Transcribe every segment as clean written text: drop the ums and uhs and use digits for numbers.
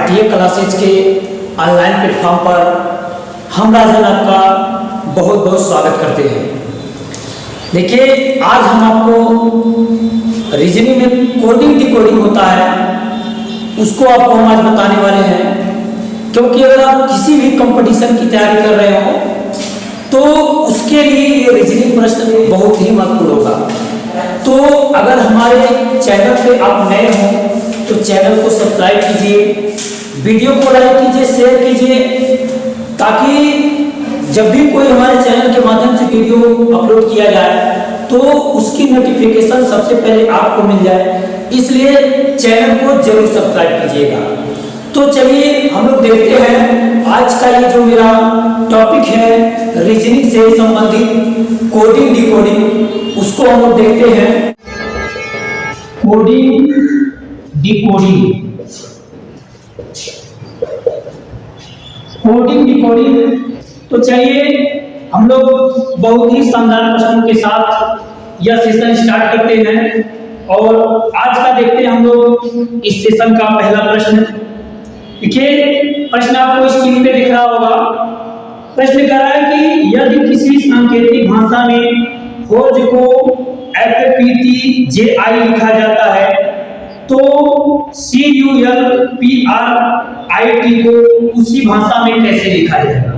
TA classes के online platform पर हम राजन आपका बहुत बहुत स्वागत करते हैं। देखिए, आज हम आपको रीजनिंग में कोडिंग डिकोडिंग होता है उसको आपको हम आज बताने वाले हैं, क्योंकि अगर आप किसी भी कंपटीशन की तैयारी कर रहे हो तो उसके लिए ये रीजनिंग प्रश्न बहुत ही महत्वपूर्ण होगा। तो अगर हमारे चैनल पे आप नए हो तो चैनल को सब्सक्राइब कीजिए, वीडियो को लाइक कीजिए, शेयर कीजिए, ताकि जब भी कोई हमारे चैनल के माध्यम से वीडियो अपलोड किया जाए तो उसकी नोटिफिकेशन सबसे पहले आपको मिल जाए। इसलिए चैनल को जरूर सब्सक्राइब कीजिएगा। तो चलिए हम लोग देखते हैं आज का ये जो मेरा टॉपिक है रीजनिंग से संबंधित कोडिंग डिकोडिंग, उसको हम लोग देखते हैं। Coding decoding, coding decoding. तो चलिए हम लोग बहुत ही शानदार प्रश्नों के साथ यह सेशन स्टार्ट करते हैं और आज का देखते हैं हम लोग इस सेशन का पहला प्रश्न। देखिए, प्रश्न आपको स्क्रीन पे दिख रहा होगा। प्रश्न कह रहा है कि यदि किसी सांकेतिक भाषा में खोज को FPTJI लिखा जाता है तो CULPRIT को उसी भाषा में कैसे लिखा जाएगा?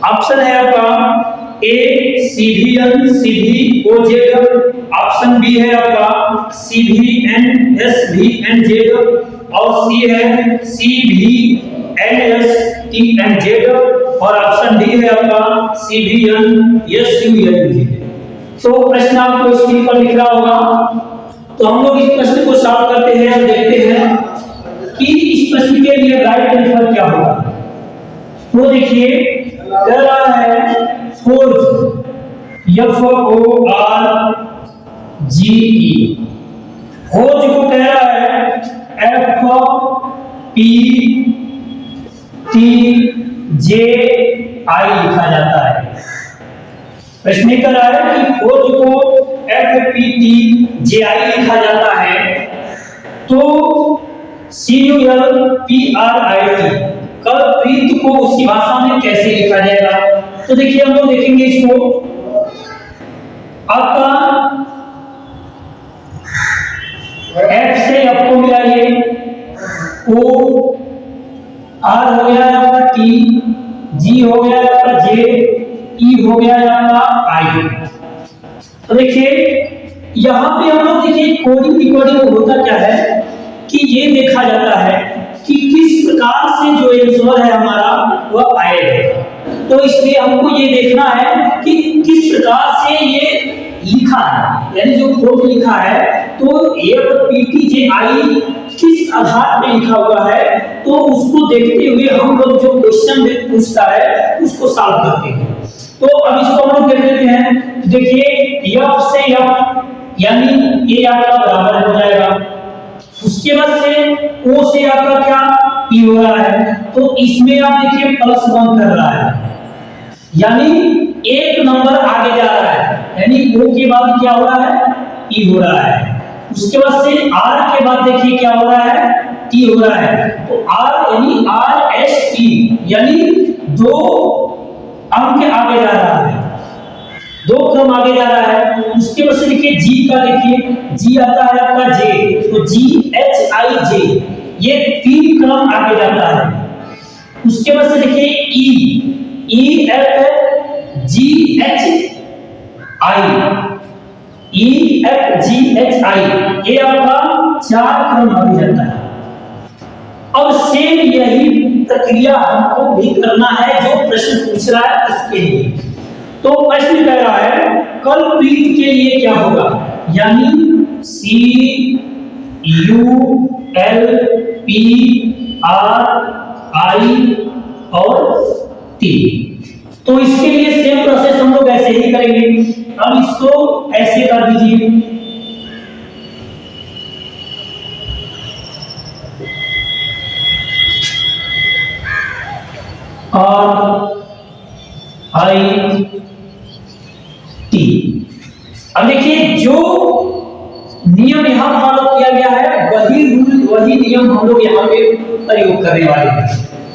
ऑप्शन है आपका ए CVN ऑप्शन बी है आपका CVNSVNZ और सी है CVNSTNZ और ऑप्शन डी है आपका CVNSUNZ। तो प्रश्न आपको स्क्रीन पर दिख रहा होगा। तो हम लोग इस प्रश्न को सॉल्व करते हैं और देखते हैं कि इस प्रश्न के लिए राइट आंसर क्या होगा। तो देखिए, कह रहा है फोर्ज, FORGE, खोज को कह रहा है FPTJI लिखा जाता है। प्रश्न कर रहा है कि खोज को FPTJI लिखा जाता है तो CULPRIT कल्प्रीत को उसी भाषा में कैसे लिखा जाएगा? तो देखिए हम लोग देखेंगे इसको। आपका F से आपको मिलाइए, O R हो गया आपका T, G हो गया आपका J, E हो गया आपका I। तो देखिए यहाँ पे हम लोग देखिए कोडिंग डिकोडिंग होता क्या है कि ये देखा जाता है कि किस प्रकार से जो आंसर है हमारा वह आएगा। तो इसलिए हमको ये देखना है कि किस प्रकार से ये लिखा है, यानी जो कोड लिखा है तो FPTJI किस आधार पे लिखा हुआ है, तो उसको देखते हुए हम लोग जो क्वेश्चन पूछता है उसको सॉल्व करते हैं। तो अब इसको हम लोग देख लेते हैं। देखिए F से F यानी ये आपका बराबर हो जाएगा, उसके बाद से O से आपका क्या P हो रहा है, तो इसमें आप देखिए +1 कर रहा है, यानी एक नंबर आगे जा रहा है, यानी O के बाद क्या हो रहा है P हो रहा है। उसके बाद से R के बाद देखिए क्या हो रहा है T हो रहा है, तो R यानी RST यानी 2 अंक आगे जा रहा है, 2 क्रम आगे जा रहा है। उसके बाद से देखिए G का, देखिए G आता है आपका J, तो GHIJ ये 3 क्रम आगे जाता है। उसके बाद से देखिए EFGHI ये आपका 4 क्रम आगे जाता है। अब सेम यही प्रक्रिया हमको भी करना है जो प्रश्न पूछ रहा है इसके लिए। तो प्रश्न कह रहा है कल्प्रीत के लिए क्या होगा, यानी CULPRI और T। तो इसके लिए सेम प्रोसेस हम लोग ऐसे ही करेंगे। अब इसको ऐसे कर दीजिए, RIT। अब देखिए जो नियम यहाँ फॉलो किया गया है, वही रूल वही नियम हम लोग यहाँ पे प्रयोग करने वाले हैं।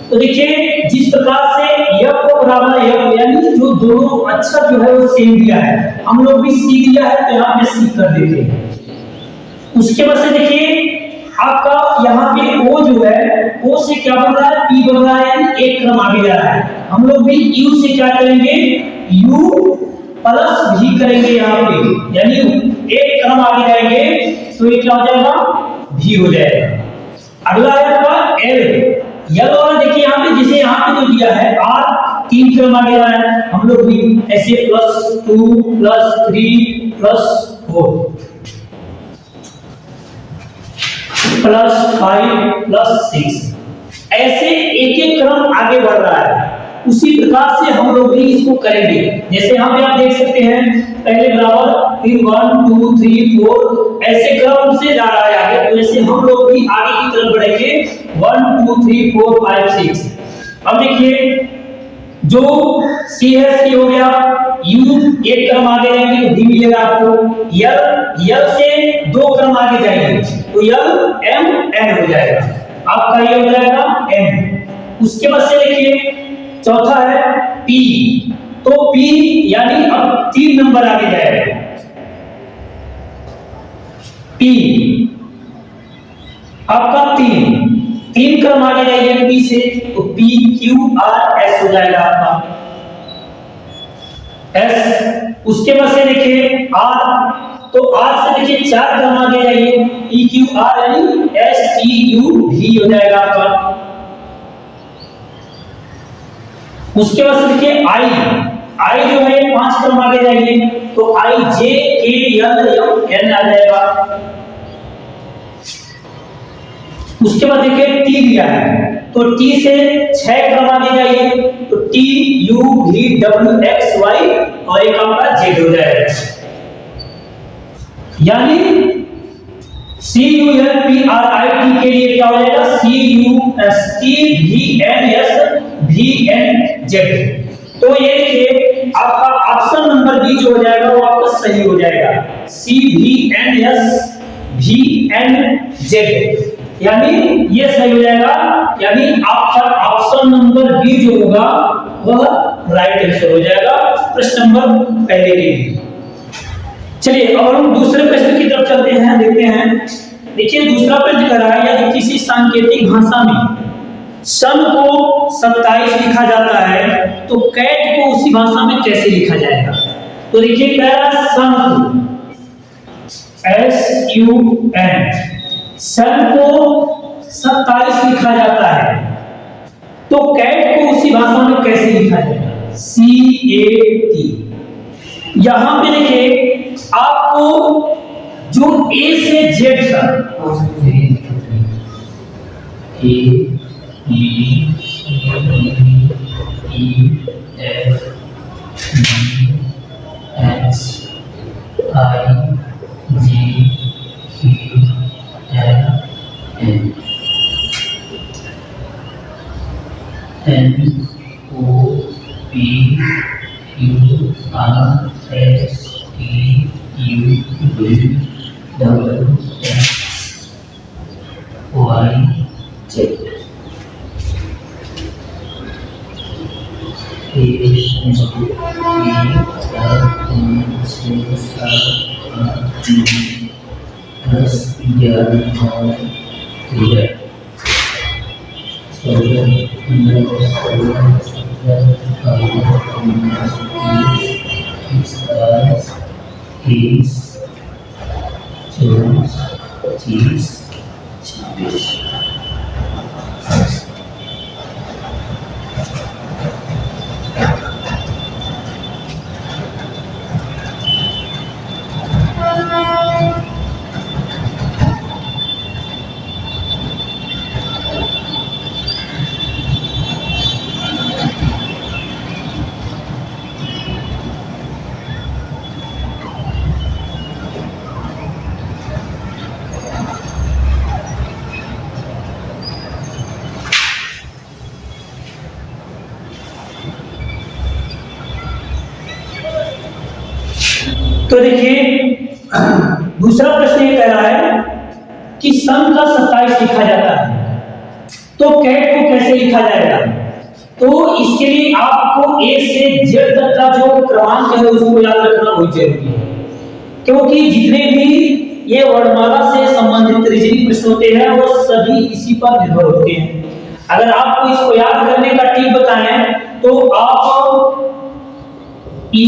तो देखिए जिस प्रकार से f को बराबर f यानी जो दोनों अक्षर जो है वो सेम दिया है, हम लोग भी c दिया है तो यहाँ पे c कर देते हैं। उसके बाद से देखिए आपका यहाँ पे o जो है o से क्या बन रहा है, p बन रहा है, यानी एक क्रम आगे जा रहा है। हम लोग भी u से क्या करेंगे, u प्लस v करेंगे यहाँ पे, यानी एक क्रम आगे जाएंगे तो ये क्या हो जाएगा, v हो जाएगा। अगला है आपका l, यल वाला देखिए यहाँ पे, जैसे यहाँ पे जो दिया है r तीन क्रम आगे जा रहा है, हम लोग भी ऐसे +2 +3 +4 +5 +6 ऐसे एक एक क्रम आगे बढ़ रहा है। उसी प्रकार से हम लोग भी इसको करेंगे। जैसे यहाँ पे आप देख सकते हैं पहले बराबर, फिर 1 2 3 4 ऐसे क्रम से जा रहा है आगे, तो ऐसे हम लोग भी आगे की तरफ बढ़ेंगे 1 2 3 4 5 6। अब देखिए जो C है C हो गया, U एक क्रम आगे जाएंगे तो D मिलेगा आपको, यल से दो क्रम आगे जाएंगे तो यल M N हो जाएगा, आपका ये हो जाएगा N। उसके बाद से देखिए चौथा है P, तो P यानी अब 3 नंबर आगे जाएगा, P आपका 3 क्रम आगे जाएंगे P से तो P Q R S हो जाएगा आपका S। उसके बाद से देखिए R, तो R से देखिए 4 क्रम आगे जाइए, P Q R यानी S T U V हो जाएगा आपका। उसके बाद से देखिए I जो है 5 क्रम आगे जाइए तो I J K L M N आ जाएगा। उसके बाद देखिए T दिया है तो T से 6 क्रम आगे जाइए तो T U V W X Y और एक आपका Z हो जाएगा, यानी C U L P R I T के लिए क्या हो जाएगा, C U S T V N S V N Z। तो ये देखिए आपका ऑप्शन नंबर बी जो हो जाएगा वो आपका सही हो जाएगा, C V N S V N Z, यानी ये सही हो जाएगा, यानी आपका ऑप्शन नंबर बी जो होगा वह राइट आंसर हो जाएगा प्रश्न नंबर पहले के लिए। चलिए अब हम दूसरे प्रश्न की तरफ चलते हैं, देखते हैं। देखिए दूसरा प्रश्न कह रहा है यदि किसी सांकेतिक भाषा में सन को 27 लिखा जाता है तो कैट को उसी भाषा में कैसे लिखा जाएगा। तो देखिए कह रहा है सन SUN, सन को 27 लिखा जाता है तो कैट को उसी भाषा में कैसे लिखा जाएगा, CAT। यहां पे देखिए आपको जो A से Z तक तो देखिए दूसरा प्रश्न ये कह रहा है कि सन का 27 लिखा जाता है, तो कैट को कैसे लिखा जाएगा? तो इसके लिए आपको ए से जेड तक का जो क्रमांक है उसको याद रखना बहुत जरूरी है, क्योंकि जितने भी ये वर्णमाला से संबंधित रीजनिंग प्रश्न होते हैं वो सभी इसी पर निर्भर होते हैं। अगर आपको इसको याद करने का टिप बताएं तो आप E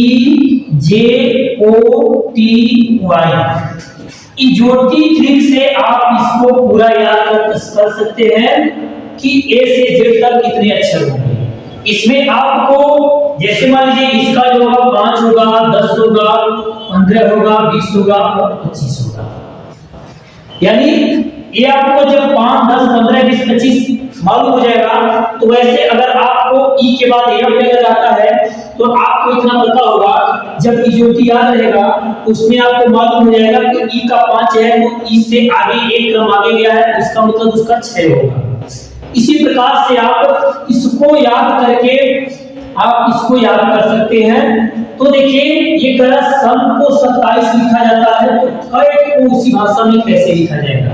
J O T Y इजोटी ट्रिक से आप इसको पूरा याद कर सकते हैं कि ए से जेड तक कितने अक्षर होंगे। इसमें आपको जैसे मान लीजिए इसका जो होगा 5 होगा, 10 होगा, 15 होगा, 20 होगा और 25 होगा। यानी ये आपको जब 5, 10, 15, 20, 25 मालूम हो जाएगा तो वैसे अगर आपको ई के बाद एफ लगा जाता है तो आपको इतना पता होगा जब इजोटी याद रहेगा तो उसमें आपको मालूम हो जाएगा कि ई का 5 है तो ई से आगे एक क्रम आगे गया है, इसका मतलब उसका 6 होगा। इसी प्रकार से आप इसको याद करके आप इसको याद कर सकते हैं। तो देखिए ये कह सन को 27 लिखा जाता है तो कैट को उसी भाषा में कैसे लिखा जाएगा?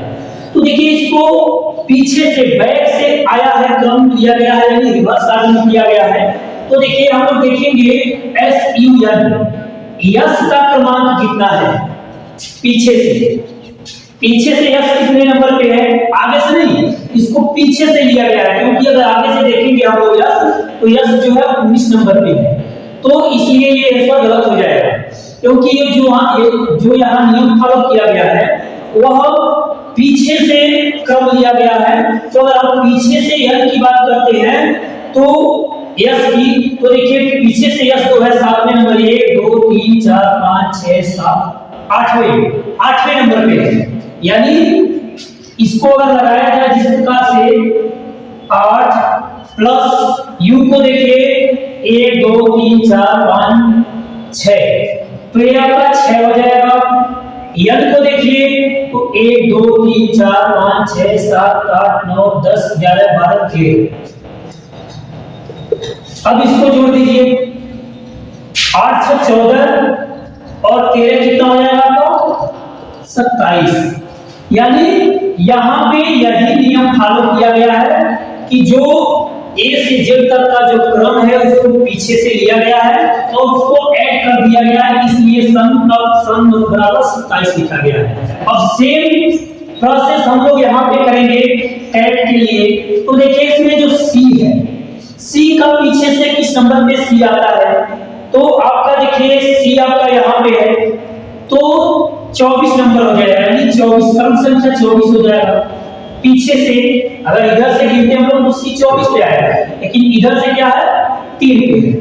तो देखिए इसको पीछे से बैक से आया है, क्रम लिया गया है, यानी रिवर्स आर्डर किया गया है। तो देखिए हम लोग देखेंगे एस यू एन यस का क्रमांक कितना है पीछे से यस कितने नंबर पे है? आगे से नहीं, इसको पीछे से लिया गया है, क्योंकि अगर आगे से देखेंगे हम लोग यस तो यस जो है 19 नंबर पे है, तो इसलिए ये आंसर गलत हो जाएगा। क्योंकि ये जो यहाँ नियम फॉलो किया गया है वह पीछे से क्रम लिया गया है। तो अगर हम पीछे से एन की बात करते हैं तो यस की, तो देखिए पीछे से यस तो है 7वें नंबर, 1 2 3 4 5 6 7 8वें नंबर पे है। यानी इसको अगर लगाया जाए जिस प्रकार से 8 प्लस यू को देखिए 1 2 3 4 5 6 तो ये आपका 6 हो जाएगा। एन को देखिए तो 1 2 3 4 5 6 7 8 9 10 11 12 13। अब इसको जोड़ दीजिए 8 से 14 और 13 कितना हो जाएगा आपका 27। यानी यहां पे यही नियम फॉलो किया गया है कि जो ए से जेड तक का जो क्रम है उसको पीछे से लिया गया है और उसको ऐड कर दिया गया है, इसलिए सन बराबर 27 लिखा गया है। अब सेम प्रोसेस हम लोग यहां पे करेंगे कैट के लिए। तो देखिए इसमें जो सी है, सी का पीछे से किस नंबर पे सी आता है? तो आपका देखिए सी आपका यहां पे है तो 24 नंबर हो जाएगा, यानी 24 क्रम संख्या 24 हो जाएगा। पीछे से अगर इधर से गिनते हम लोग तो सी 24 पे आएगा, लेकिन इधर से क्या है 3 पे है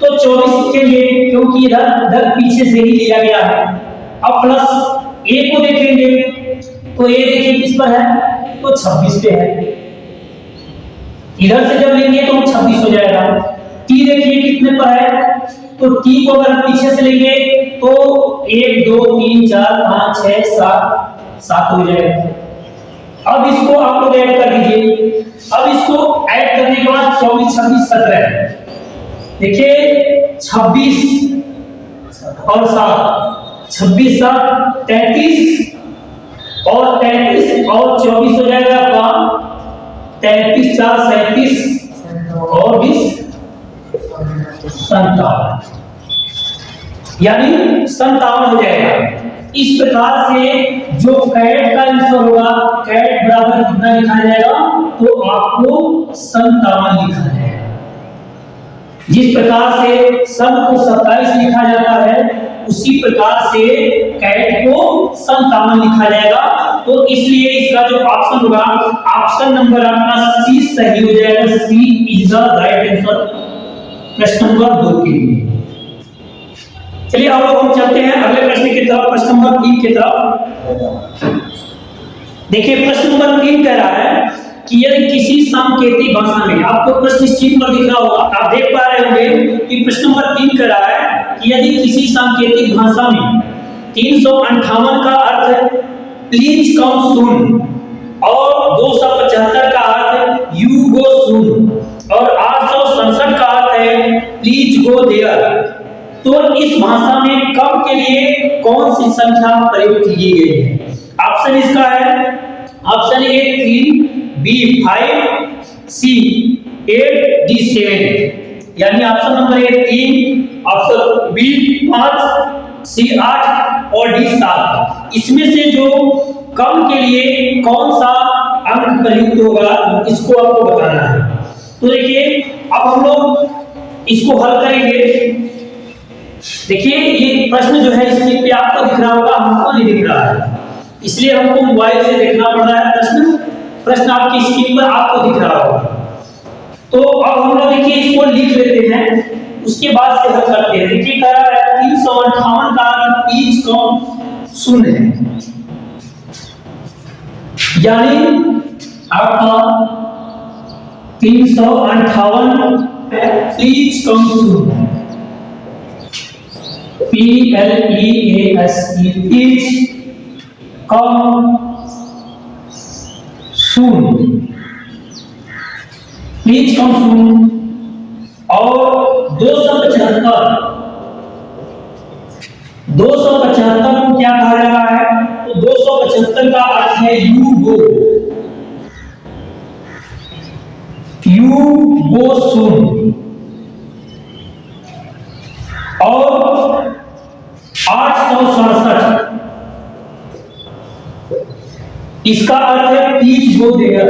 तो 24 के लिए, क्योंकि इधर पीछे से ही लिया गया है। अब प्लस ए को देखेंगे तो ए देखिए किस पर है तो 26 पे है, इधर से जब लेंगे तो 26 हो जाएगा। टी देखिए कितने पर है तो टी को अगर पीछे से लेंगे तो 1 2 3 4 5 6 7 हो जाएगा। अब इसको आप लोग ऐड कर दीजिए। अब इसको ऐड करने के बाद 24 26 17 देखिए 26 और 7 26 7 33 और 33 और 24 हो जाएगा आपका 33 4 37 और 20 57, यानी 57 हो जाएगा। इस प्रकार से जो कैट का आंसर होगा कैट बराबर कितना लिखा जाएगा तो आपको 57 लिखा जाएगा। जिस प्रकार से सन को 27 लिखा जाता है उसी प्रकार से कैट को 57 लिखा जाएगा। तो इसलिए इसका जो ऑप्शन होगा ऑप्शन नंबर आपका सी सही हो जाएगा। सी इज द राइट आंसर प्रश्न नंबर 2 के लिए। चलिए अब हम चलते हैं अगले प्रश्न की तरफ, प्रश्न नंबर 3 की तरफ। देखिए प्रश्न नंबर 3 कह रहा है कि यदि किसी सांकेतिक भाषा में, आपको प्रश्न स्क्रीन पर दिख रहा होगा, आप देख पा रहे होंगे कि प्रश्न नंबर 3 कह रहा है कि यदि किसी सांकेतिक भाषा में 358 का अर्थ है प्लीज कम सून और 275 का अर्थ यू गो सून और 867 का अर्थ है प्लीज गो देयर, तो इस भाषा में कम के लिए कौन सी संख्या प्रयुक्त की गई है? ऑप्शन इसका है, option A 3, B 5, C 8, D 7। यानी option number A 3, option B 5, C 8 और डी 7। इसमें से जो कम के लिए कौन सा अंक प्रयुक्त होगा इसको आपको बताना है। तो देखिए अब हम लोग इसको हल करेंगे। देखिए ये प्रश्न जो है स्क्रीन पे आपको दिख रहा होगा, हमको नहीं दिख रहा है, इसलिए हमको मोबाइल से देखना पड़ रहा है। प्रश्न आपकी स्क्रीन पर आपको दिख रहा होगा। तो अब हम लोग देखिए इसको लिख लेते हैं, उसके बाद से हल करते हैं। देखिए कह रहा है 358 का बीज कौन शून्य है, यानी आपका 358 प्लीज कम शून्य, PLEASE प्लीज कम शून्य, प्लीज कम शून्य। और 275 को क्या कहा जा रहा है? तो 275 का अर्थ है यू गो शून्य। और 867 इसका अर्थ है please go there,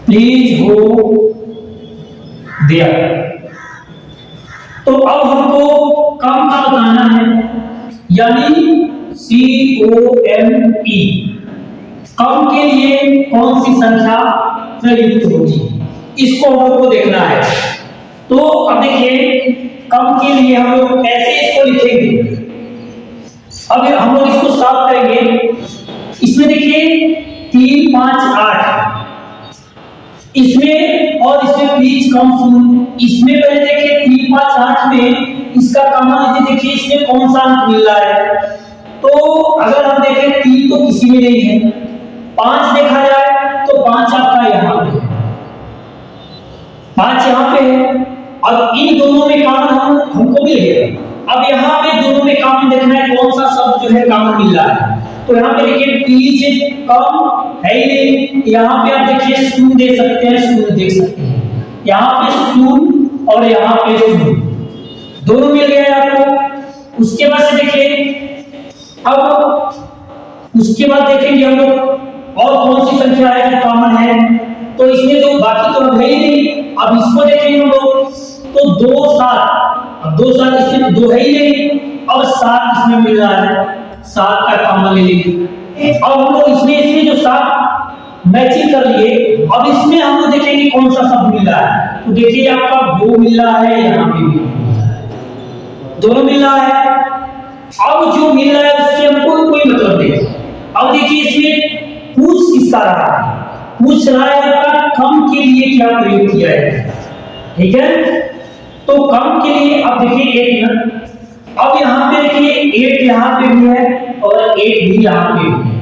please go there. तो अब हमको कम का बताना है, यानी COME, कम के लिए कौन सी संख्या प्रयुक्त होगी, इसको हम लोग को देखना है। तो अब देखिए कम के लिए हम लोग कैसे इसको लिखेंगे। अब हम लोग इसको साफ करेंगे। इसमें देखिए 3, 5, 8, इसमें और इसमें प्लीज कम शून्य। इसमें पहले देखिए 3, 5, 8 में इसका कॉमन यदि देखिए इसमें कौन सा अंक मिल रहा है, तो अगर हम देखें 3 तो किसी में नहीं है, 5 देखा जाए तो 5 आपका यहाँ पे है, 5 यहाँ पे है। अब इन दोनों में कॉमन हमको मिल गया। अब यहाँ पे दोनों में कॉमन देखना है कौन सा शब्द जो है कॉमन मिल रहा है। तो यहाँ पे देखिए प्लीज कम है ही नहीं, यहाँ पे आप देखिए शून्य दे सकते हैं, शून्य देख सकते हैं, यहाँ पे शून्य और यहाँ पे शून्य, दोनों मिल गया आपको। उसके बाद से देखिए अब उसके बाद देखेंगे हम लोग और कौन सी संख्या है जो कॉमन है। तो इसमें जो बाकी तो है ही नहीं, अब इसको देखेंगे हम लोग तो 2, 7, अब 2, 7 इसमें 2 है ही नहीं, अब 7 इसमें मिल रहा है, 7 का कॉमन ले लेंगे। अब हम लोग इसमें जो 7 मैचिंग कर लिए, अब इसमें हम लोग देखेंगे कौन सा शब्द मिल रहा है। तो देखिए आपका 2 मिल रहा है, यहाँ पे भी दोनों मिल रहा है। अब जो मिल रहा है उससे हमको कोई मतलब नहीं। अब देखिए इसमें पूछ किसका रहा है, पूछ रहा है आपका कम के लिए क्या प्रयोग किया है, ठीक है। तो कम के लिए अब देखिए 8 मिनट, अब यहाँ पे देखिए 8 यहाँ पे भी है और 8 भी यहाँ पे भी है।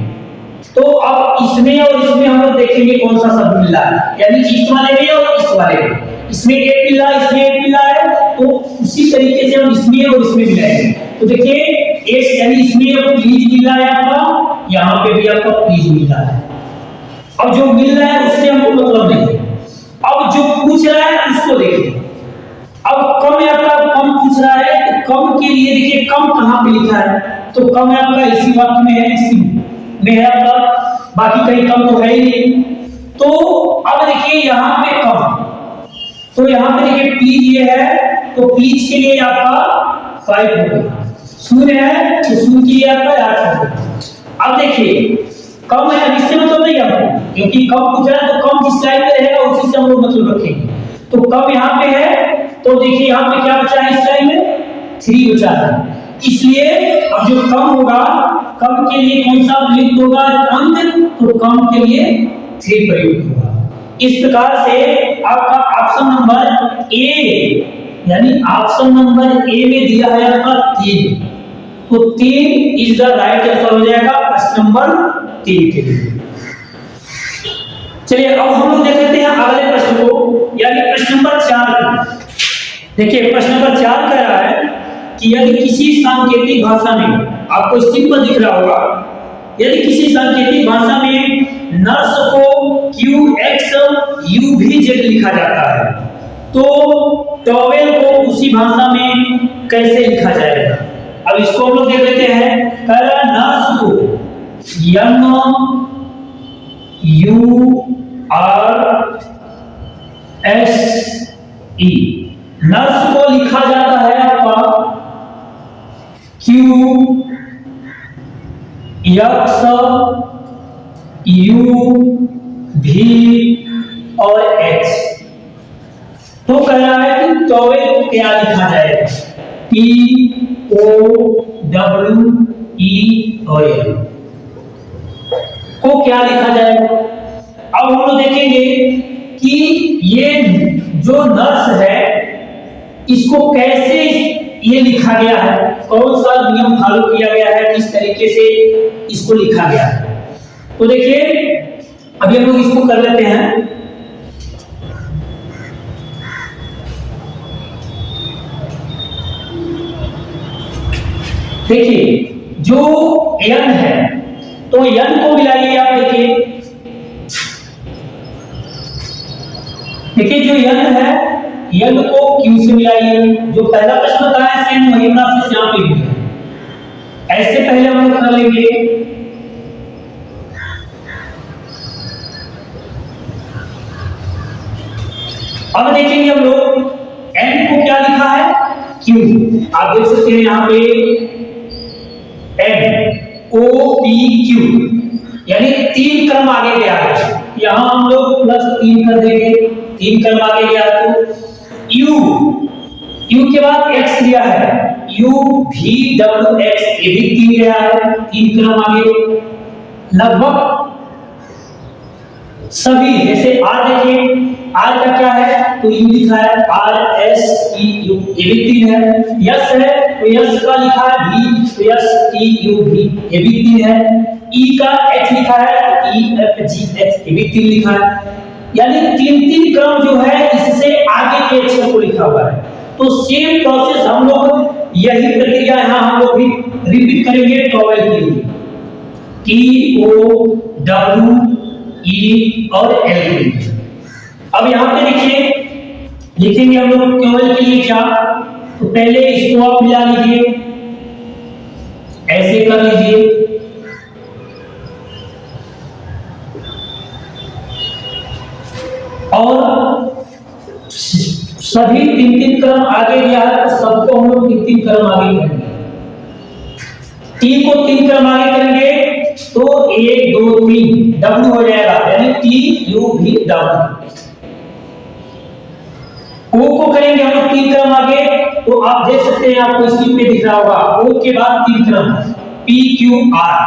तो अब इसमें और इसमें हम लोग देखेंगे कौन सा शब्द मिल रहा है, यानी इस वाले में और इस वाले में। इसमें 8 मिल रहा है, इसमें 8 मिल रहा है, तो उसी तरीके से हम इसमें और इसमें मिलाएंगे। तो देखिए 8 यानी इसमें प्लीज मिल रहा है आपका, यहाँ पे भी आपका प्लीज मिल रहा है। अब जो मिल रहा है उससे हमको मतलब नहीं। अब जो पूछ रहा है उसको देखिए। अब कम है आपका, कम पूछ रहा है, तो कम के लिए देखिए कम कहाँ पे लिखा है, तो कम है आपका इसी वाक्य में है, इसी में है आपका, बाकी कहीं कम तो है ही नहीं। तो अब देखिए यहाँ पे कम, तो यहाँ पे देखिए प्लीज ये है, तो प्लीज के लिए आपका 5 हो गया, शून्य है तो शून्य के लिए आपका 8 हो गया। अब देखिए कम है, इससे मतलब नहीं आपको, क्योंकि कम पूछा है तो कम जिस लाइन में रहेगा उसी से हम लोग मतलब रखेंगे। तो कम यहाँ पे है, तो देखिए यहाँ पे क्या बचा है, इस लाइन में 3 बचा है, इसलिए अब जो कम होगा, कम के लिए कौन सा प्रयुक्त होगा अंक, तो कम के लिए 3 प्रयुक्त होगा। इस प्रकार से आपका ऑप्शन नंबर ए, यानी ऑप्शन नंबर ए में दिया है आपका 3, तो 3 इज द राइट आंसर हो जाएगा प्रश्न नंबर 3 के लिए। चलिए अब हम लोग देख लेते हैं अगले प्रश्न को। यानी प्रश्न नंबर 4। देखिए प्रश्न नंबर 4 कह रहा है कि यदि किसी सांकेतिक भाषा में, आपको स्क्रीन पर दिख रहा होगा, यदि किसी सांकेतिक भाषा में नर्स को QXUVZ लिखा जाता है तो टॉवेल को उसी भाषा में कैसे लिखा जाएगा। अब इसको हम लोग देख लेते हैं। कह रहा है नर्स को NURSE, नर्स को लिखा जाता है आपका QXUV और H। तो कह रहा है कि टॉवेल को क्या लिखा जाएगा, TOWEL को क्या लिखा जाएगा। अब हम लोग देखेंगे कि ये जो नर्स है इसको कैसे ये लिखा गया है, कौन सा नियम फॉलो किया गया है, किस तरीके से इसको लिखा गया है। तो देखिए अभी हम लोग इसको कर लेते हैं। देखिए जो n है तो n को मिलाइए आप। देखिए जो n है n को q से मिलाइए। जो पहला प्रश्न बताया है सेम वही प्रोसेस यहां पे भी है। ऐसे पहले हम लोग कर लेंगे। अब देखेंगे हम लोग n को क्या लिखा है, q। आप देख सकते हैं यहां पे NOPQ यानी 3 क्रम आगे गया है। यहां हम लोग +3 कर देंगे, 3 क्रम आगे गया। तो U के बाद X लिया है, UVWX ये भी 3 गया है, 3 क्रम आगे। लगभग सभी जैसे R देखिए, R का क्या है तो U लिखा है, RSTU ये भी 3 है। यस है तो यस का लिखा है V तो STUV ये भी 3 है। E का H लिखा है तो EFGH ये भी 3 लिखा है। यानी 3 क्रम जो है इससे आगे के अक्षर को लिखा हुआ है। तो सेम प्रोसेस हम लोग यही प्रक्रिया यहां हम लोग भी रिपीट करेंगे टॉवेल के लिए, TOWE और L के लिए। अब यहां पे देखिए लिखेंगे हम लोग टॉवेल के लिए क्या, तो पहले इसको आप मिला लीजिए, ऐसे कर लीजिए। और सभी 3 क्रम आगे गया है तो सबको हम लोग 3 क्रम आगे करेंगे। T को 3 क्रम आगे करेंगे तो 1 2 3 W हो जाएगा, यानी TUVW। O को करेंगे हम लोग 3 क्रम आगे, तो आप देख सकते हैं आपको स्क्रीन पे दिख रहा होगा O के बाद 3 क्रम PQR।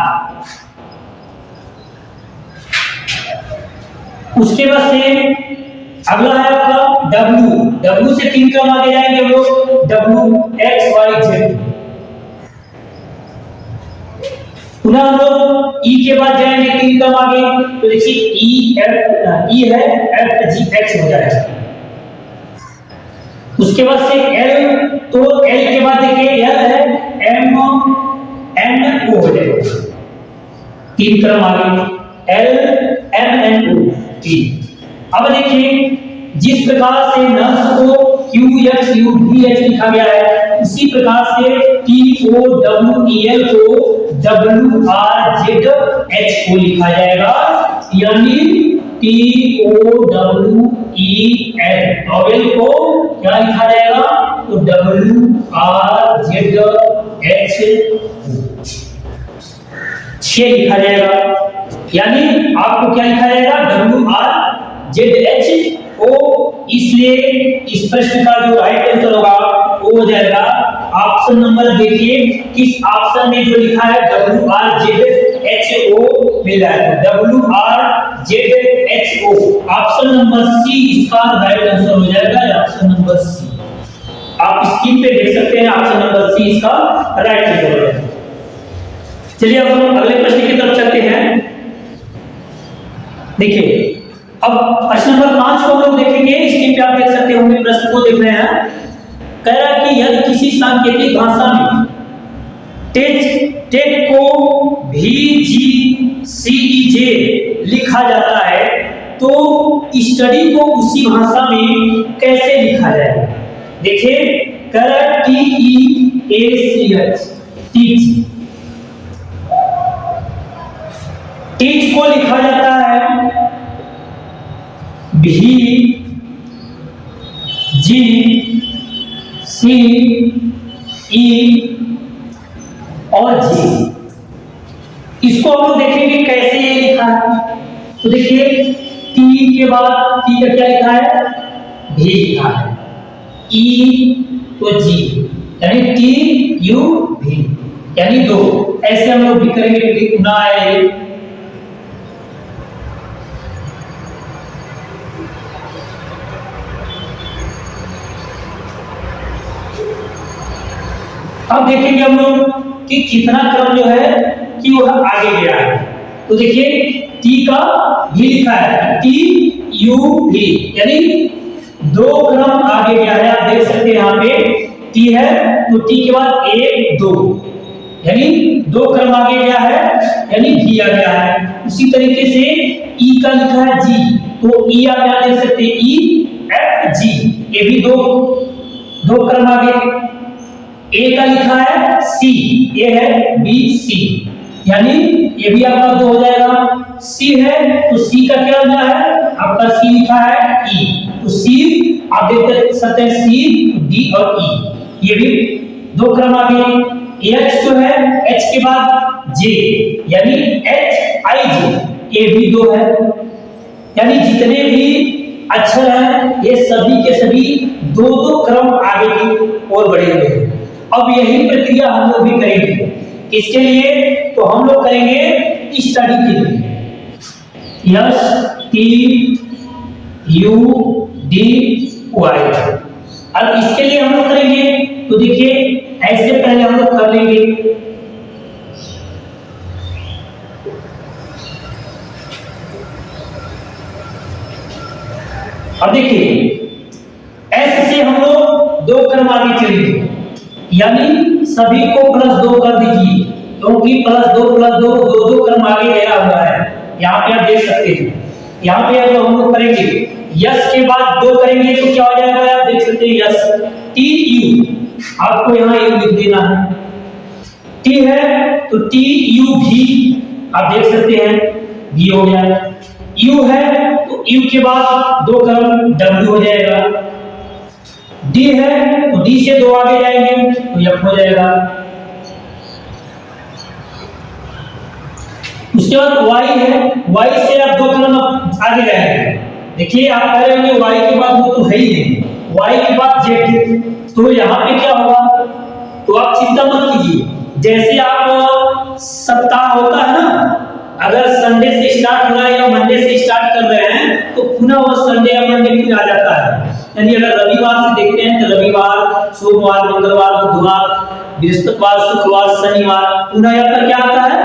उसके बाद से अगला है आपका W से 3 क्रम आगे जाएंगे हम लोग WXYZ। पुनः हम लोग E के बाद जाएंगे 3 क्रम आगे, तो देखिए E है FGH हो जाएगा। उसके बाद से L, तो L के बाद देखिए L है MNO हो जाएगा, 3 क्रम आगे LMNO। अब देखिए जिस प्रकार से नर्स को QXUVH लिखा गया है उसी प्रकार से TOWEL को WRZH को लिखा जाएगा, यानी TOWEL टॉवेल को क्या लिखा जाएगा तो WRZH ये लिखा जाएगा। यानी आपको क्या लिखा जाएगा WRZH O। इसलिए इस प्रश्न का जो राइट आंसर होगा वो हो जाएगा ऑप्शन नंबर, देखिए किस ऑप्शन में जो लिखा है WRZHO मिला है, WRZHO ऑप्शन नंबर सी इसका राइट आंसर हो जाएगा, ऑप्शन नंबर सी। आप स्क्रीन पे देख सकते हैं ऑप्शन नंबर सी इसका राइट आंसर हो जाएगा। चलिए अब हम अगले प्रश्न की तरफ चलते हैं। देखिए अब प्रश्न नंबर 5 को हम लोग देखेंगे स्क्रीन पे आप देख सकते होंगे, प्रश्न को देख रहे हैं। कह रहा है कि यदि किसी सांकेतिक भाषा में टेक को VGCEJ लिखा जाता है तो स्टडी को उसी भाषा में कैसे लिखा जाएगा। देखिए कह रहा है TEACH, टीच को लिखा जाता है VGCE और जी। इसको हम लोग देखेंगे कैसे ये लिखा है। तो देखिए टी के बाद टी का क्या लिखा है, भी लिखा है, ई तो जी, यानी टी यू भी, यानी दो। ऐसे हम लोग भी करेंगे ना आए। अब देखेंगे हम लोग कि कितना क्रम जो है कि वह आगे गया है। तो देखिए टी का भी लिखा है, टी यू भी, यानी दो क्रम आगे गया है। आप देख सकते हैं यहाँ पे टी है तो टी के बाद एक दो, यानी दो क्रम आगे गया है, यानी भी आ गया है। उसी तरीके से ई का लिखा है जी, तो ई आप यहाँ देख सकते हैं ई एफ जी, ये भी दो क्रम आगे। ए का लिखा है सी, ये है बी सी, यानी ये भी आपका दो हो जाएगा। सी है तो सी का क्या होना है, आपका सी लिखा है ई, तो सी आप देख सकते हैं सी डी और ई, ये भी दो क्रम आगे। एच जो है एच के बाद जे, यानी एच आई जे, ये भी दो है। यानी जितने भी अक्षर हैं ये सभी के सभी दो दो क्रम आगे की ओर बढ़े हुए हैं। अब यही प्रक्रिया हम लोग भी करेंगे। किसके लिए, तो हम लोग करेंगे स्टडी के लिए, STUDY। अब इसके लिए हम लोग करेंगे तो देखिए ऐसे पहले हम लोग कर लेंगे। अब देखिए ऐसे से हम लोग दो क्रम आगे चलेंगे, यानी सभी को +2 कर दीजिए, क्योंकि +2 दो क्रम आगे गया हुआ है। यहाँ पे आप देख सकते हैं, यहाँ पे अगर हम लोग करेंगे यस के बाद दो करेंगे तो क्या हो जाएगा, आप देख सकते हैं यस टी यू, आपको यहाँ यू लिख देना है। टी है तो टी यू भी, आप देख सकते हैं भी हो गया। यू है तो यू के बाद दो क्रम डब्ल्यू हो जाएगा। डी है तो डी से दो आगे जाएंगे तो एफ हो जाएगा। उसके बाद वाई है, वाई से आप दो क्रम आगे जाएंगे। देखिए आप कह रहे होंगे वाई के बाद वो तो है ही नहीं, वाई के बाद जेड, तो यहाँ पे क्या होगा, तो आप चिंता मत कीजिए। जैसे आप सप्ताह होता है ना, अगर संडे से स्टार्ट हो रहा है या मंडे से स्टार्ट कर रहे हैं तो पुनः वो संडे या मंडे फिर आ जाता है। यानी अगर रविवार से देखते हैं तो रविवार, सोमवार, मंगलवार, बुधवार, बृहस्पतिवार, शुक्रवार, शनिवार, पुनः यहाँ पर क्या आता है,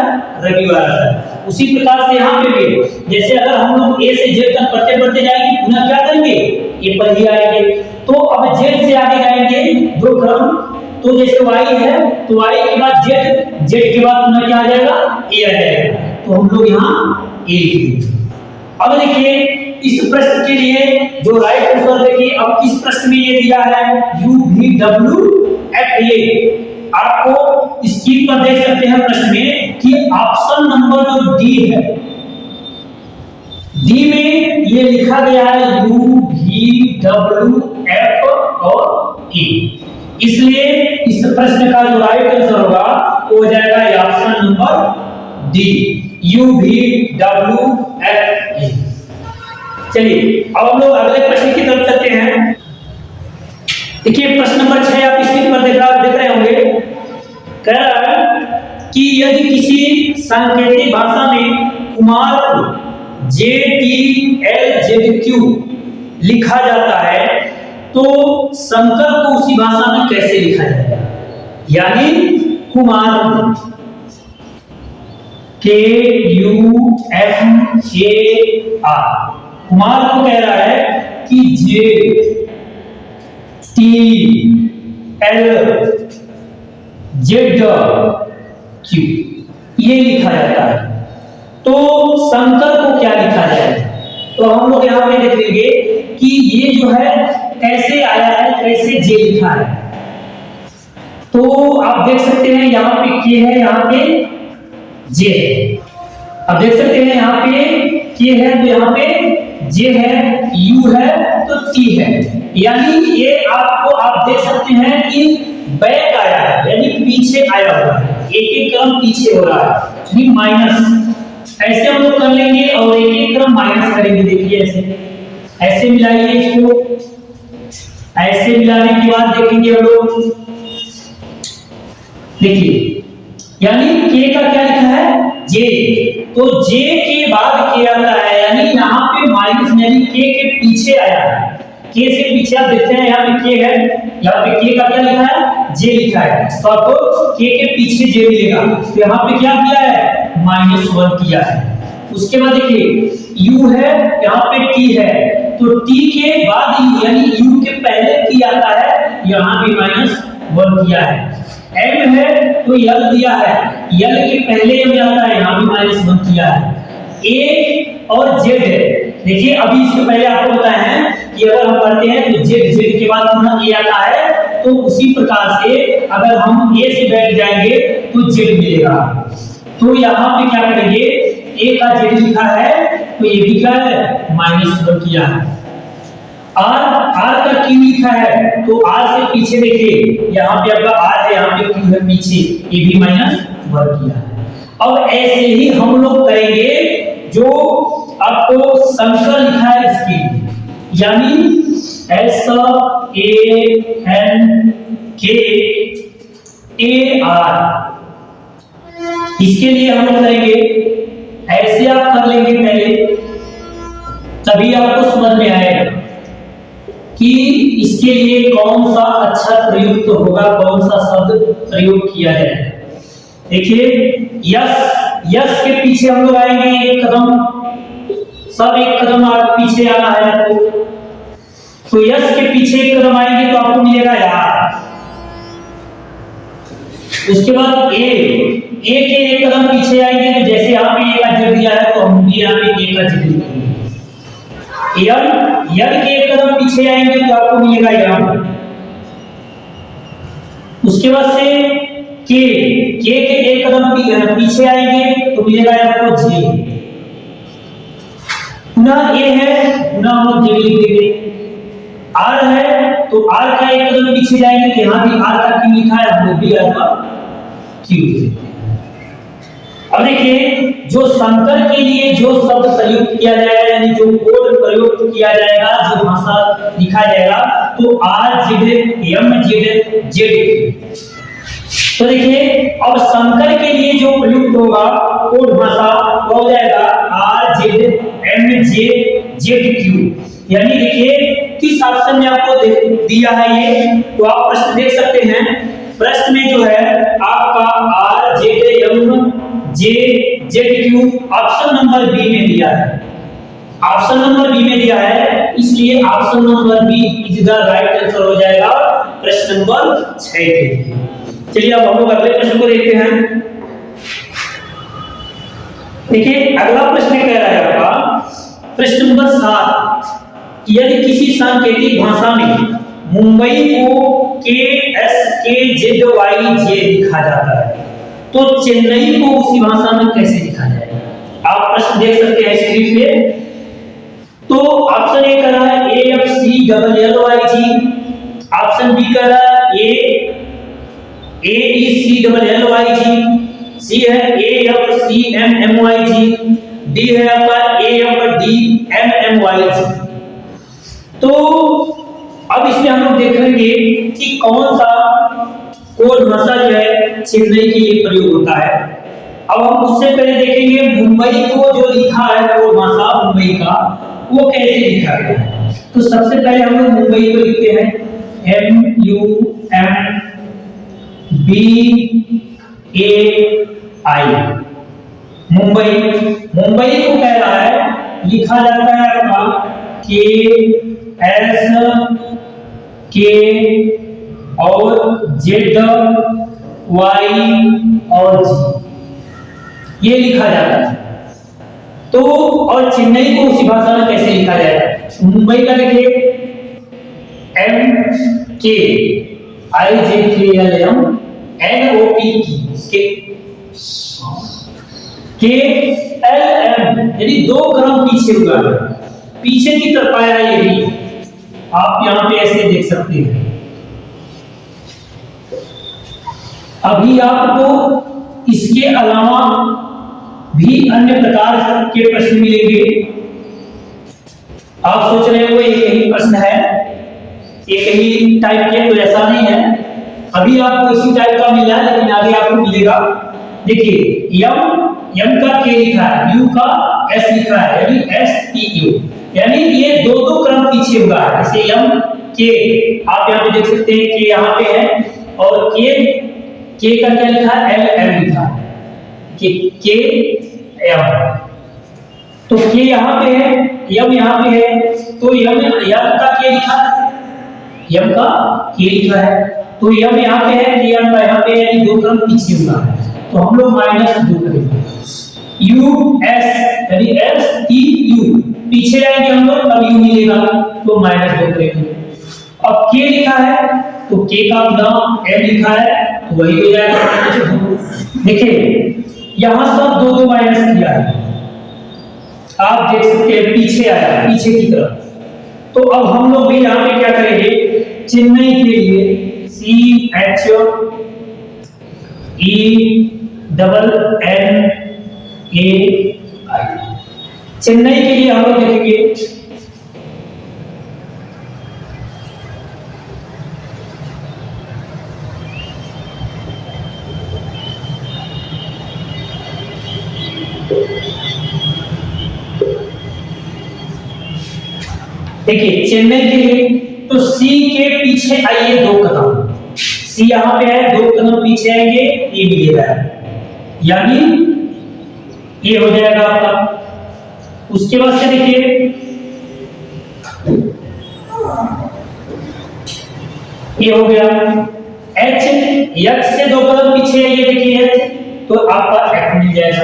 रविवार आता है। उसी प्रकार से यहाँ पे भी जैसे अगर हम लोग ए से जेड तक पढ़ते पढ़ते जाएंगे पुनः क्या करेंगे, ये पर ही आएंगे। तो अब जेड से आगे जाएंगे दो क्रम, तो जैसे वाई है तो वाई के बाद जेड, जेड के बाद पुनः क्या आ जाएगा, ए आ जाएगा। तो हम लोग यहाँ ए लिख देंगे। अब देखिए इस प्रश्न के लिए जो राइट आंसर देखिए, अब इस प्रश्न में ये दिया है UVWFA। आपको स्क्रीन पर देख सकते हैं प्रश्न में कि ऑप्शन नंबर जो डी है, डी में ये लिखा गया है UVWF और ए, इसलिए इस प्रश्न का जो राइट आंसर होगा वो हो जाएगा ऑप्शन नंबर डी, UVWFA। चलिए अब हम लोग अगले प्रश्न की तरफ चलते हैं। देखिए प्रश्न नंबर 6 आप स्क्रीन पर देख रहे होंगे। कह रहा है कि यदि किसी सांकेतिक भाषा में कुमार को JTLZQ लिखा जाता है तो शंकर को उसी भाषा में कैसे लिखा जाएगा। यानी कुमार KUMAR, कुमार को कह रहा है कि Z T L Z Q ये लिखा जाता है। तो संकर को क्या लिखा जाए, तो हम लोग यहाँ पे देखेंगे कि ये जो है कैसे आया है, कैसे जे लिखा है। तो आप देख सकते हैं यहाँ पे के है, यहाँ पे जे है। आप देख सकते हैं यहाँ पे के है तो यहाँ पे जे है, यू है तो टी है। यानी ये आपको आप देख सकते हैं कि बैक आया है, यानी पीछे आया हुआ है, एक एक क्रम पीछे हो रहा है, यानी माइनस। ऐसे हम लोग कर लेंगे और एक एक क्रम माइनस करेंगे। देखिए ऐसे मिलाइए इसको, ऐसे मिलाने के बाद देखेंगे हम लोग, देखिए यानी के का क्या लिखा है, जे। तो जे के बाद के आता है, यानी यहाँ पे माइनस, यानी के पीछे आया है। के से पीछे आप देखते हैं यहाँ पे के है, यहाँ पे के का क्या लिखा है, जे लिखा है। तो आपको के पीछे जे मिलेगा, तो यहाँ पे क्या किया है, -1 किया है। उसके बाद देखिए u है, यहाँ पे t है, तो t के बाद u, यानी u के पहले t आता है, यहाँ भी -1 किया है। m है तो l दिया है, l के पहले m आता है, यहाँ भी -1 किया है। a और z है, देखिए अभी इसके पहले आपको बताया है कि अगर हम पढ़ते हैं तो z के बाद पुनः a आता है, तो उसी प्रकार से अगर हम a से बैठ जाएंगे तो z मिलेगा। तो यहाँ पे क्या करेंगे, a का z लिखा है तो ये भी क्या है, -1 किया है। r का q लिखा है, तो r से पीछे देखिए यहाँ पे आपका r है, यहाँ पे q है पीछे, ये भी -1 किया है। अब ऐसे ही हम लोग करेंगे जो आपको संकर लिखा है इसके लिए, यानी SANKAR, इसके लिए हम लोग करेंगे ऐसे, आप कर लेंगे पहले, तभी आपको समझ में आएगा कि इसके लिए कौन सा अक्षर प्रयुक्त होगा, कौन सा शब्द प्रयोग किया जाए। देखिए यस के पीछे हम लोग आएंगे एक कदम, सब एक कदम पीछे आना है आपको। तो यस के पीछे एक कदम आएंगे तो आपको मिलेगा यार। उसके बाद ए के एक कदम पीछे आएंगे, तो जैसे यहाँ पे ए का जिक्र दिया है तो हम भी यहाँ पे ए का जिक्र लिखेंगे। यल के एक कदम पीछे आएंगे तो आपको मिलेगा यम। उसके बाद से के एक कदम पीछे आएंगे तो मिलेगा आपको जे। पुनः ए है, पुनः हम जे लिख देंगे। आर है तो आर का एक कदम पीछे जाएंगे तो यहाँ भी आर का क्यू लिखा है, हम लोग भी आर का क्यू लिख देंगे। अब देखिए जो संकर के लिए जो शब्द प्रयुक्त किया जाएगा, यानी जो कोड प्रयुक्त किया जाएगा, जो भाषा लिखा जाएगा, तो R Z M Z Z. तो देखिए अब संकर के लिए जो प्रयुक्त होगा कोड भाषा वो हो जाएगा R Z M J Z Q. यानी देखिए किस ऑप्शन में आपको दिया है ये, तो आप प्रश्न देख सकते हैं। प्रश्न में जो है आपका R Z M J Z Q option number B में दिया है, ऑप्शन नंबर बी में दिया है, इसलिए option number B is the right answer हो जाएगा प्रश्न नंबर 6 के लिए। चलिए अब हम लोग अगले प्रश्न को देखते हैं। देखिए अगला प्रश्न कह रहा है आपका प्रश्न नंबर 7, यदि किसी सांकेतिक भाषा में मुंबई को KSKZYJ लिखा जाता है तो चेन्नई को उसी भाषा में कैसे लिखा जाएगा। आप प्रश्न देख सकते हैं स्क्रीन पे। तो ऑप्शन ए कर रहा है AFCLLYG, ऑप्शन बी कर रहा है AECLLYG, सी है AFCMMYG, डी है आपका AFDMMYG। तो अब इसमें हम लोग देखेंगे कि कौन सा कोड भाषा जो है चेन्नई के लिए प्रयोग होता है। अब हम उससे पहले देखेंगे मुंबई को जो लिखा है कोड भाषा मुंबई का, वो कैसे लिखा गया है। तो सबसे पहले हम लोग मुंबई को लिखते हैं MUMBAI, मुंबई। मुंबई को कह रहा है लिखा जाता है आपका KMUMBAI। एस के और जेड वाई और जी, ये लिखा जाता है। तो और चेन्नई को उसी भाषा में कैसे लिखा जाएगा? मुंबई का देखिए एम के I J K L M N O P K L M, यानी 2 क्रम पीछे हुआ है, पीछे की तरफ आया ये भी, आप यहां पे ऐसे देख सकते हैं। अभी आपको इसके अलावा भी अन्य प्रकार के प्रश्न मिलेंगे। आप सोच रहे हो एक ही प्रश्न है, एक ही टाइप के, तो ऐसा नहीं है। अभी आपको इसी टाइप का मिला है, लेकिन आगे आपको मिलेगा। देखिए यम का के लिखा है, यू का एस लिखा है, यानी एस टी यू, यानी ये 2 क्रम पीछे हुआ है। जैसे यम के आप यहाँ पे देख सकते हैं कि यहाँ पे है, और के का क्या लिखा है? एल एम लिखा है, के एम। तो के यहाँ पे है, यम यहाँ पे है, तो यम का के लिखा है, यम का के लिखा है, तो यम यहाँ पे है, के यम का यहाँ पे है, यानी 2 क्रम पीछे हुआ है। तो हम लोग -2 करेंगे। यू एस यानी एस टी यू, पीछे आएंगे हम लोग तब यू मिलेगा, तो -2 करेंगे। अब के लिखा है, तो के का नाम एम लिखा है, तो वही हो जाएगा -2। देखिए यहां सब 2 माइनस किया है, आप देख सकते हैं पीछे आया, पीछे की तरफ। तो अब हम लोग भी यहाँ पे क्या करेंगे? चेन्नई के लिए C H E double N A I, Chennai के लिए हम लोग लिखेंगे देखिए चेन्नई के लिए, तो सी के पीछे आइए 2 कदम, सी यहां पे है, 2 कदम पीछे आएंगे, ये मिलेगा, यानी ये हो जाएगा आपका। उसके बाद से देखिए ये हो गया एच, एच से 2 कदम पीछे है, ये देखिए एच, तो आपका एफ मिल जाएगा,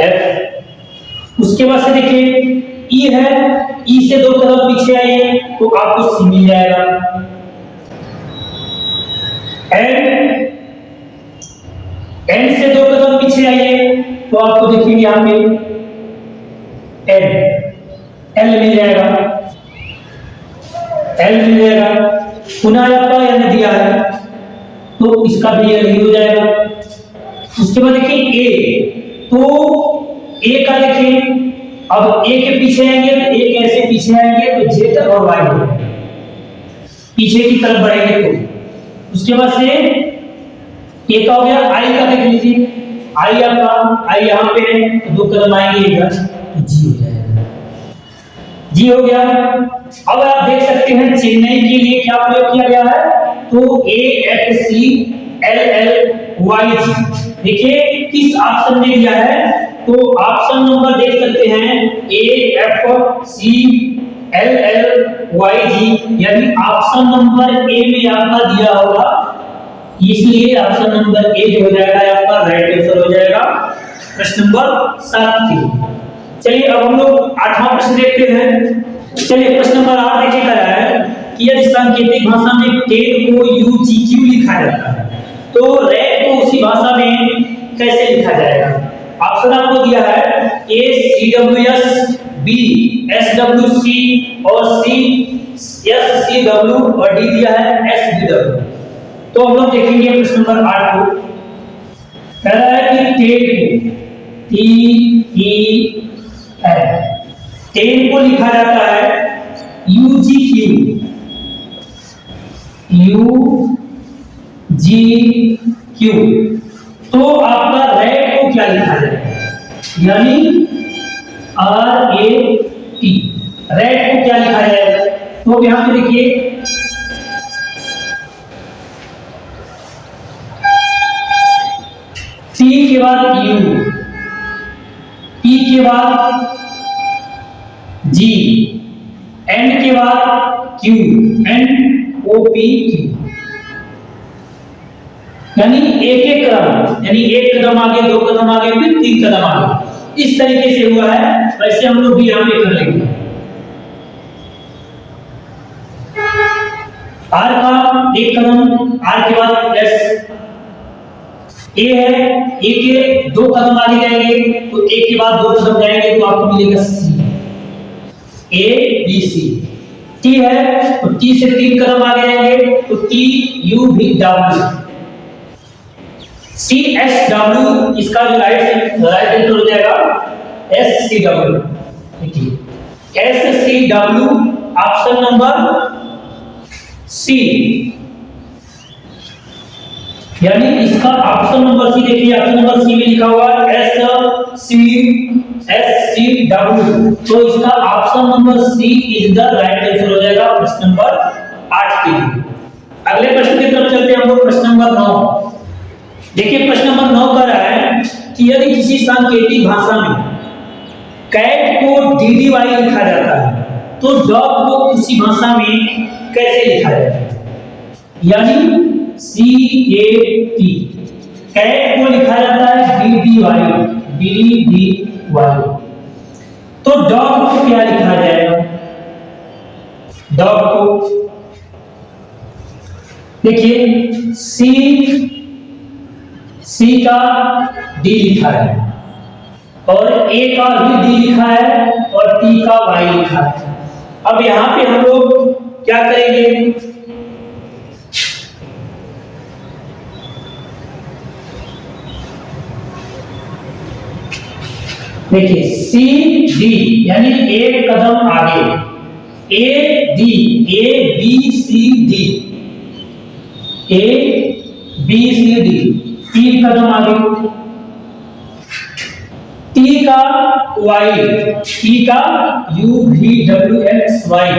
एफ। उसके बाद से देखिए ई है, ई से 2 कदम पीछे आइए, तो आपको सी मिल जाएगा। एन, एन से 2 कदम पीछे आइए, तो आपको देखिए यहां पे एल, एल मिल जाएगा, एल मिल जाएगा। पुनः आपका एन दिया है, तो इसका भी एल ही हो जाएगा। उसके बाद देखिए ए, तो ए का देखिए अब ए के पीछे आएंगे, तो ए कैसे पीछे आएंगे? तो जेड और वाई पीछे की तरफ बढ़ेंगे। तो उसके बाद से ए का हो गया, आई का देख लीजिए, आई आपका, आई यहाँ पे है, तो 2 कदम आएंगे इधर, तो जी हो जाएगा, जी हो गया। अब आप देख सकते हैं चेन्नई के लिए क्या प्रयोग किया गया है, तो A F C L L Y G. देखिए किस ऑप्शन में दिया है, तो ऑप्शन नंबर देख सकते हैं A F C L L Y G, यानी ऑप्शन नंबर ए में आपका दिया होगा, इसलिए ऑप्शन नंबर ए जो हो जाएगा आपका राइट आंसर हो जाएगा प्रश्न नंबर 7 के। चलिए अब हम लोग 8वां प्रश्न देखते हैं। चलिए प्रश्न नंबर 8 देखिए क्या है कि यदि सांकेतिक भाषा में टेन को यू जी क्यू लिखा जाता है, तो रेड को उसी भाषा में कैसे लिखा जाएगा? ऑप्शन आपको दिया है A C W S, B S W C और सी एस सी डब्ल्यू और डी दिया है एस बी डब्ल्यू। तो हम लोग देखेंगे प्रश्न नंबर 8 को। कह रहा है कि ten T E N, ten को लिखा जाता है U G Q, U G Q. तो आपका रेड को क्या लिखा जाएगा? यानी आर ए टी, रेड को क्या लिखा जाएगा? तो यहां पे देखिए टी के बाद यू, टी के बाद जी, एंड के बाद Q, N O P Q, यानी एक एक क्रम, यानी एक कदम आगे, दो कदम आगे, फिर तीन कदम आगे, इस तरीके से हुआ है। वैसे हम लोग भी यहां पे कर लेंगे। आर का एक कदम, आर के बाद एस, ए है, ए के दो कदम आगे जाएंगे तो एक के बाद दो कदम जाएंगे तो आपको मिलेगा सी, ए बी सी। टी है तो टी से तीन कदम आगे जाएंगे तो T U V W, C S W, इसका जो राइट आंसर हो जाएगा एस सी डब्ल्यू। देखिए S C W option number C, यानी इसका ऑप्शन नंबर सी, देखिए ऑप्शन नंबर सी में लिखा हुआ है एस सी डब्ल्यू, तो इसका option number C is the right answer हो जाएगा प्रश्न नंबर 8 के लिए। अगले प्रश्न की तरफ चलते हैं हम लोग, प्रश्न नंबर 9। देखिए प्रश्न नंबर 9 कह रहा है कि यदि किसी सांकेतिक भाषा में कैट को डीडीवाई लिखा जाता है तो डॉग को उसी भाषा में कैसे लिखा जाता है, यानी सी ए टी, कैट को लिखा जाता है डी डी वाई, तो डॉग को क्या लिखा जाएगा? डॉग को देखिए सी का डी लिखा है और ए का भी डी लिखा है और टी का वाई लिखा है। अब यहां पे हम लोग क्या करेंगे, देखिए सी डी यानी एक कदम आगे, A D, A B C D, A B C D, तीन कदम आगे, टी का वाई, टी का U V W X Y,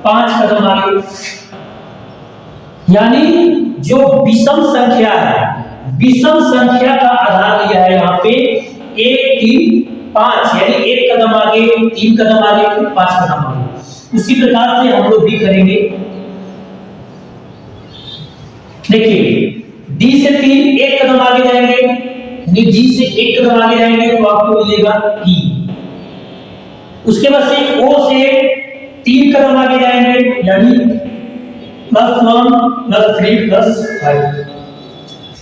पांच कदम आगे, यानी जो विषम संख्या है, विषम संख्या का आधार लिया है यहाँ पे 1 3 5, यानी एक कदम आगे, तीन कदम आगे, फिर 5 कदम आगे। उसी प्रकार से हम लोग भी करेंगे। देखिए डी से तीन एक कदम आगे जाएंगे, यानी डी से एक कदम आगे जाएंगे तो आपको मिलेगा ई। उसके बाद से ओ से तीन कदम आगे जाएंगे, यानी +1 +3 +5,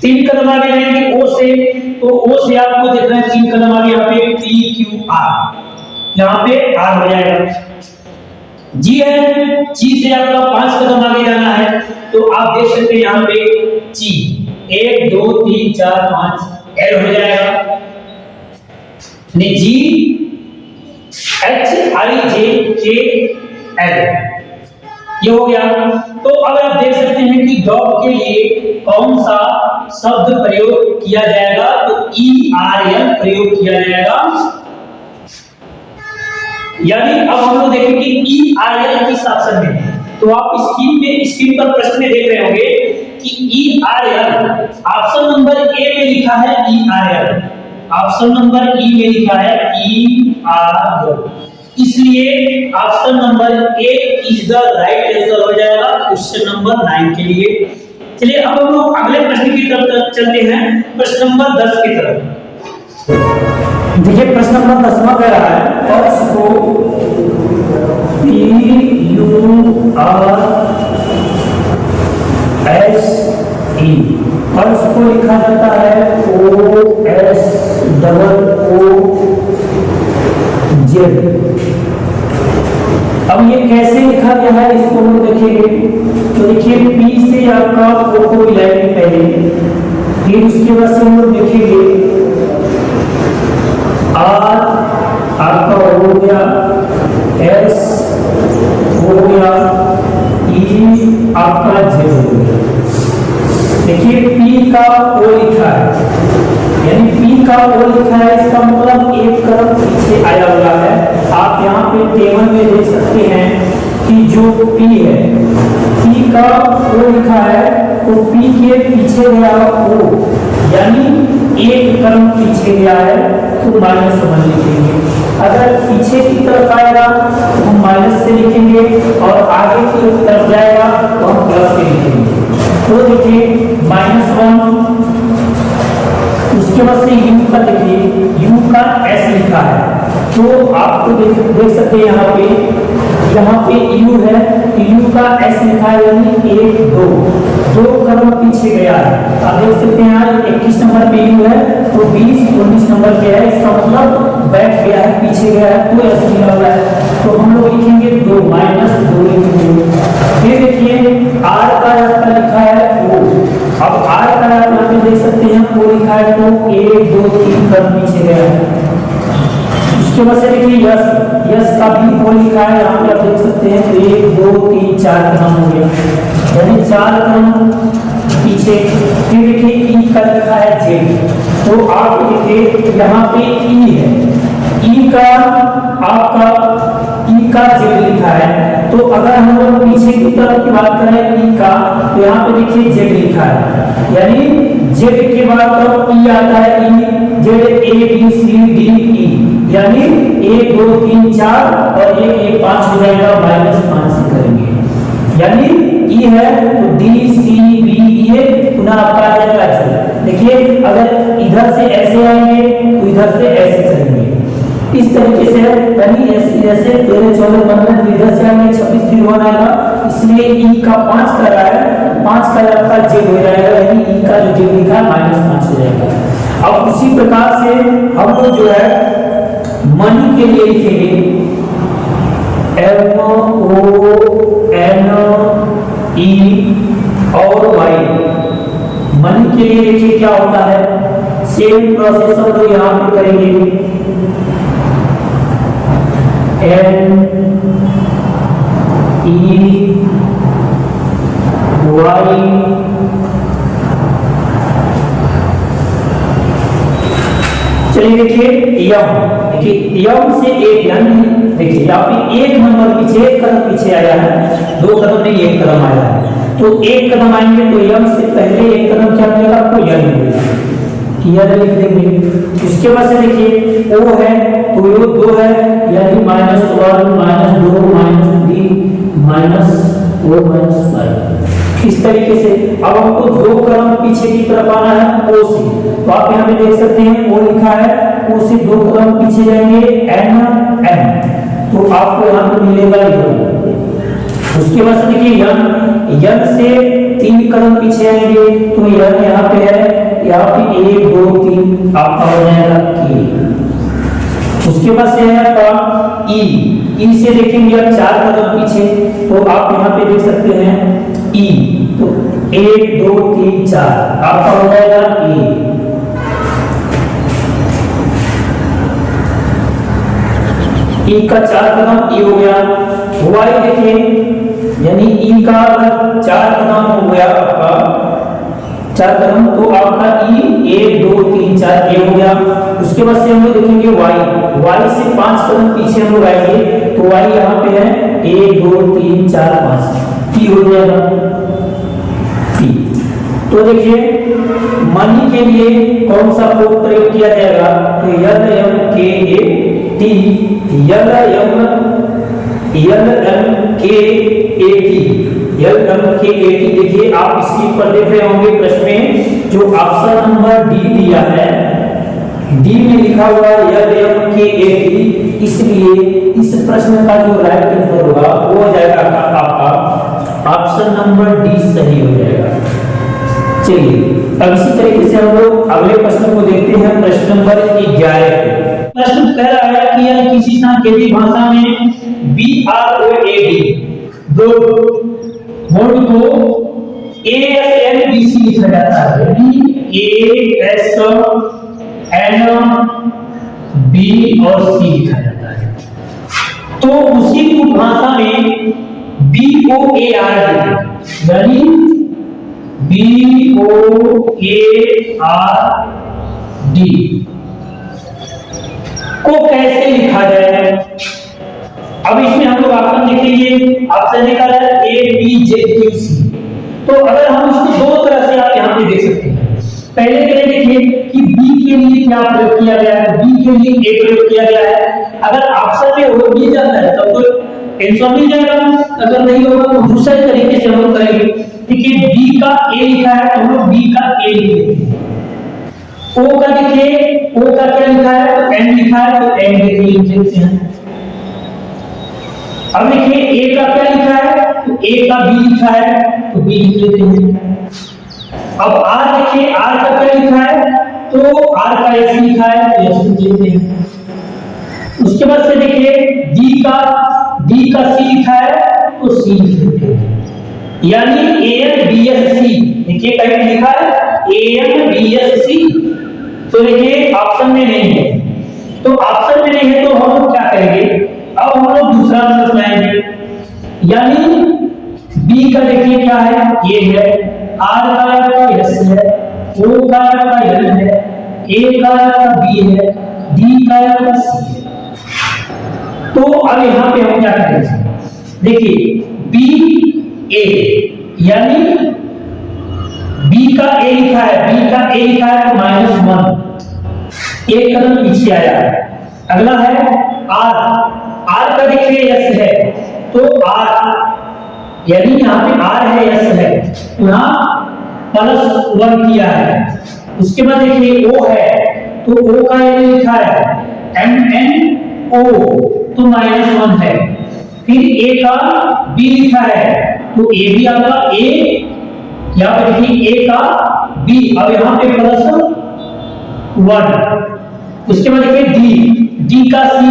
तीन कदम आगे जाएंगे ओ से, तो ओ से आपको देखना है तीन कदम आगे यहाँ पे पी क्यू आर, यहाँ पे आर हो जाएगा। जी है, जी से आपका 5 कदम आगे जाना है तो आप देख सकते हैं यहाँ पे जी 1 2 3 4 5 एल हो जाएगा, यानी जी H I J K L, ये हो गया। तो अब आप देख सकते हैं कि डॉग के लिए कौन सा शब्द प्रयोग किया जाएगा, तो ई आर एल प्रयोग किया जाएगा। यानी अब हम लोग देखेंगे ई आर एल किस ऑप्शन में है, तो आप स्क्रीन पर प्रश्न में देख रहे होंगे कि E R L option number ए में लिखा है E R L, option number ई में लिखा है ई आर एल, इसलिए option number A is the right answer हो जाएगा क्वेश्चन नंबर 9 के लिए। चलिए अब हम लोग अगले प्रश्न की तरफ चलते हैं, प्रश्न नंबर 10 की तरफ। देखिए प्रश्न नंबर 10वां कह रहा है पर्स को P U R S E, purse को लिखा जाता है O S double O Z. अब ये कैसे लिखा गया है इसको हम देखेंगे। तो देखिए पी से आपका ओ को मिलाएंगे पहले, फिर उसके बाद से हम लोग देखेंगे आर आपका हो गया, एस हो गया, ई आपका जेड हो गया। देखिए पी का ओ लिखा है, यानी पी का ओ लिखा है, इसका मतलब एक कदम पीछे आया हुआ है। आप यहाँ पे टेबल में देख सकते हैं कि जो पी है, पी का ओ लिखा है तो पी के पीछे गया ओ, यानी एक क्रम पीछे गया है तो -1 लिखेंगे। अगर पीछे की तरफ आएगा तो हम माइनस से लिखेंगे और आगे की तरफ जाएगा तो हम प्लस से लिखेंगे। तो देखिए -1, उसके बाद से u का देखिए u का s लिखा है तो आपको देख सकते हैं यहाँ पे u है तो u का s लिखा है यानी 1 2 क्रम पीछे गया है। आप देख सकते हैं यहाँ 21 नंबर पे u है तो 20 19 नंबर पे है, इसका मतलब बैठ गया है, पीछे गया है तो s लिखा हुआ है तो हम लोग लिखेंगे 2 -2 लिखेंगे। फिर देखिए r का आपका लिखा है o, अब r का आप यहाँ पे देख सकते हैं o लिखा है तो 1 2 3 क्रम पीछे गया है। उसके बाद से देखिए यस का भी o लिखा है, यहाँ पे आप देख सकते हैं 1 2 3 4 क्रम हो गया यानी 4 क्रम पीछे। फिर देखिए ई का लिखा है जेड तो आप देखिए यहाँ पे ई है, ई का आपका ई का जेड लिखा है तो अगर हम लोग पीछे की तरफ की बात करें ई का तो यहाँ पे देखिए जेड लिखा है यानी जेड के बाद तो ई आता है, E Z A B C D E यानी 1 2 3 4 और 1 1 5 हो जाएगा, -5 से करेंगे यानी ई है तो डी सी बी ए पुनः आपका आ जाएगा जेड। देखिए अगर इधर से ऐसे आएंगे तो इधर से ऐसे चलेंगे, इस तरीके से यानी ऐसे 13 14 15 इधर से आएंगे 26 फिर 1 आएगा, इसलिए ई का 5 कर रहा है, 5 का आपका जेड हो जाएगा यानी ई का जो जेड लिखा है -5 हो जाएगा। अब उसी प्रकार से हम लोग जो है मनी के लिए लिखेंगे MONE और Y। मनी के लिए देखिए क्या होता है, सेम प्रोसेस हम लोग यहाँ पे करेंगे NEY चलिए देखिए यम से एक यानी देखिए यहाँ पे 1 नंबर पीछे 1 कदम पीछे आया है, 2 कदम नहीं 1 कदम आया है तो 1 कदम आएंगे तो यम से पहले 1 कदम क्या मिलेगा आपको यम मिलेगा, यह लिख देंगे। उसके बाद से देखिए ओ है तो यो 2 है यानी -1 -2 -3 -4 इस तरीके से। अब हमको 2 क्रम पीछे की तरफ आना है ओ से तो आप यहाँ पे देख सकते हैं ओ लिखा है, ओ से 2 क्रम पीछे जाएंगे एन एम तो आपको यहाँ पे मिलेगा यन। उसके बाद से देखिए यन से 3 कदम पीछे आएंगे तो यन यहाँ पे है, यहाँ पे 1 2 3 आपका हो जाएगा के। उसके बाद से है आपका ई से देखेंगे अब 4 कदम पीछे तो आप यहाँ पे देख सकते हैं ई तो 1 2 3 4 आपका हो जाएगा ए। ई का 4 कदम ई हो गया। वाई देखिए यानी ई का 4 कदम हो गया आपका 4 कदम तो आपका ई 1 2 3 4 ए हो गया। उसके बाद से हम लोग देखेंगे वाई से 5 कदम पीछे हम लोग आएंगे तो वाई यहाँ पे है 1 2 3 4 5 टी हो जाएगा टी। तो देखिए मनी के लिए कौन सा कोड प्रयोग किया जाएगा तो यल एम के ए टी यल एम के ए टी। देखिए आप स्क्रीन पर देख रहे होंगे प्रश्न में जो ऑप्शन नंबर डी दिया है, डी में लिखा हुआ है यल एम के ए टी, इसलिए इस प्रश्न का जो राइट आंसर होगा वो हो जाएगा आपका ऑप्शन नंबर डी सही हो जाएगा। चलिए अब इसी तरीके से हम लोग अगले प्रश्न को देखते हैं, प्रश्न नंबर 11। प्रश्न कह रहा है कि यह किसी सांकेतिक भाषा में BROAD दो बोर्ड को ASNBC लिखा जाता है, यानी ASNB और C लिखा जाता है। तो उसी को भाषा में BOARD यानी BOARD को कैसे लिखा जाए। अब इसमें हम लोग ऑप्शन देखेंगे, ऑप्शन निकाला है A B J Q C। तो अगर हम इसको दो तरह से आप यहाँ पे देख सकते हैं, पहले के लिए देखिए कि बी के लिए क्या प्रयोग किया गया है, बी के लिए ए प्रयोग किया गया है। अगर ऑप्शन में हो मिल जाता है तब तो आंसर मिल जाएगा, अगर नहीं होगा तो दूसरे तरीके से हम करेंगे। देखिए बी का ए लिखा है तो हम लोग बी का ए लिखेंगे। ओ का देखिए ओ का क्या लिखा है तो एन लिखा है तो एन लिख लेते हैं। अब देखिए ए का क्या लिखा है तो ए का बी लिखा है तो बी लिख लेते हैं। अब आर देखिए आर का क्या लिखा है तो आर का एस लिखा है तो एस लिख लेते हैं। उसके बाद से देखिए डी का सी लिखा है तो सी लिख लेते हैं। यानी A N B S C, देखिए कहीं लिखा है A N B S C, तो देखिए ऑप्शन में नहीं है। तो ऑप्शन में नहीं है तो हम लोग क्या करेंगे, अब हम लोग दूसरा आंसर बनाएंगे। यानी बी का देखिए क्या है ए है, आर का आपका एस है, ओ का आपका एल है, ए का आपका बी है, डी का आपका सी है। तो अब यहाँ पे हम क्या करेंगे, देखिए बी ए, यानी बी का ए लिखा है, बी का ए लिखा है तो -1, एक कदम पीछे आया है। अगला है आर, आर का देखिए एस है तो आर, यानी यहाँ पे आर है एस है तो यहाँ +1 किया है। उसके बाद देखिए ओ है तो ओ का ये लिखा है एम एन ओ तो -1 है। फिर ए का बी लिखा है तो ए भी आपका ए, यहाँ पे देखिए ए का बी, अब यहाँ पे +1। उसके बाद देखिए डी का सी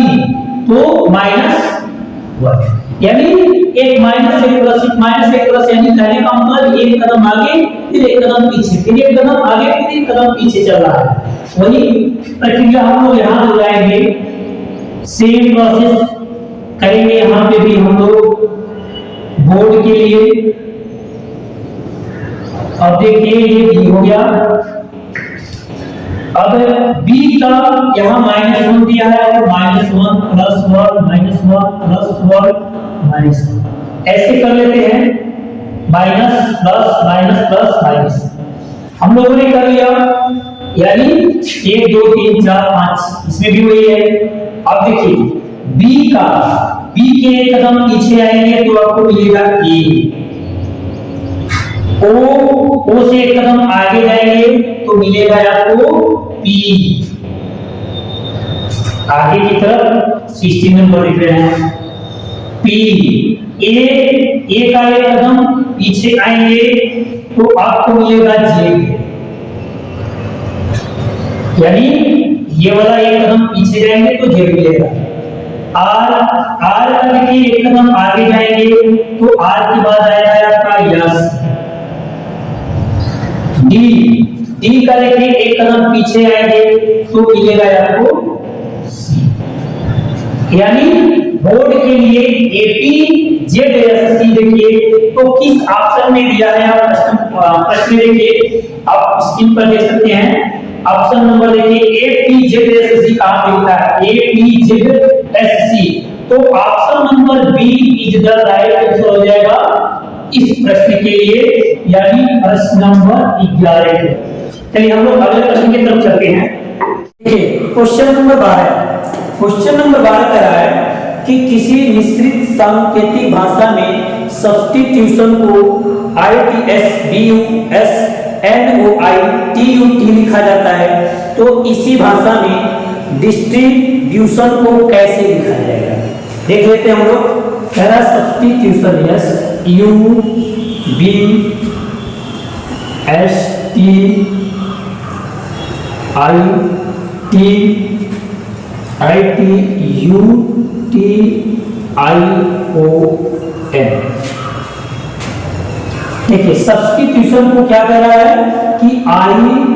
तो -1, यानी एक -1 यानी कहने का मतलब एक कदम आगे फिर एक कदम पीछे, फिर एक कदम आगे फिर एक कदम पीछे चल रहा है। वही प्रक्रिया हम लोग यहाँ दोहराएंगे, सेम प्रोसेस करेंगे यहाँ पे भी हम लोग बोर्ड के लिए। अब देखिए ये डी हो गया। अब बी का यहाँ -1 दिया है और -1 +1 -1 ऐसे कर लेते हैं, minus plus minus plus minus हम लोगों ने कर लिया। यानी 1 2 3 4 5 इसमें भी वही है। अब देखिए बी के एक कदम पीछे आएंगे तो आपको मिलेगा ए, ओ से एक कदम आगे जाएंगे तो मिलेगा आपको पी। आगे की तरफ 16 नंबर लिख रहे हैं पी। ए का एक कदम पीछे आएंगे तो आपको मिलेगा जे, यानी ये वाला एक कदम पीछे जाएंगे तो जे मिलेगा। आर का देखिए एक कदम आगे जाएंगे तो आर के बाद आएगा आपका यस। डी का देखिए एक कदम पीछे आएंगे तो मिलेगा आपको सी। यानी बोर्ड के लिए एपी जेड एस सी देखिए तो किस ऑप्शन में दिया है, आप प्रश्न देखिए आप स्क्रीन पर देख सकते हैं। ऑप्शन नंबर देखिए एपी जेड एस सी कहां पे लिखा है, एपी जेड एस सी, तो option number B is the right answer हो जाएगा इस प्रश्न के लिए, यानी प्रश्न नंबर 11। चलिए हम लोग अगले प्रश्न की तरफ चलते हैं। देखिए क्वेश्चन नंबर 12 कह रहा है कि किसी मिश्रित सांकेतिक भाषा में सब्स्टिट्यूशन को ITS DUS NOITUT लिखा जाता है, तो इसी भाषा में डिस्ट्रीब्यूशन को कैसे लिखा जाएगा देख लेते हैं हम लोग। कह रहा सब्स्टिट्यूशन देखिए सब्स्टिट्यूशन को क्या कह रहा है कि ITSBUSNOITUT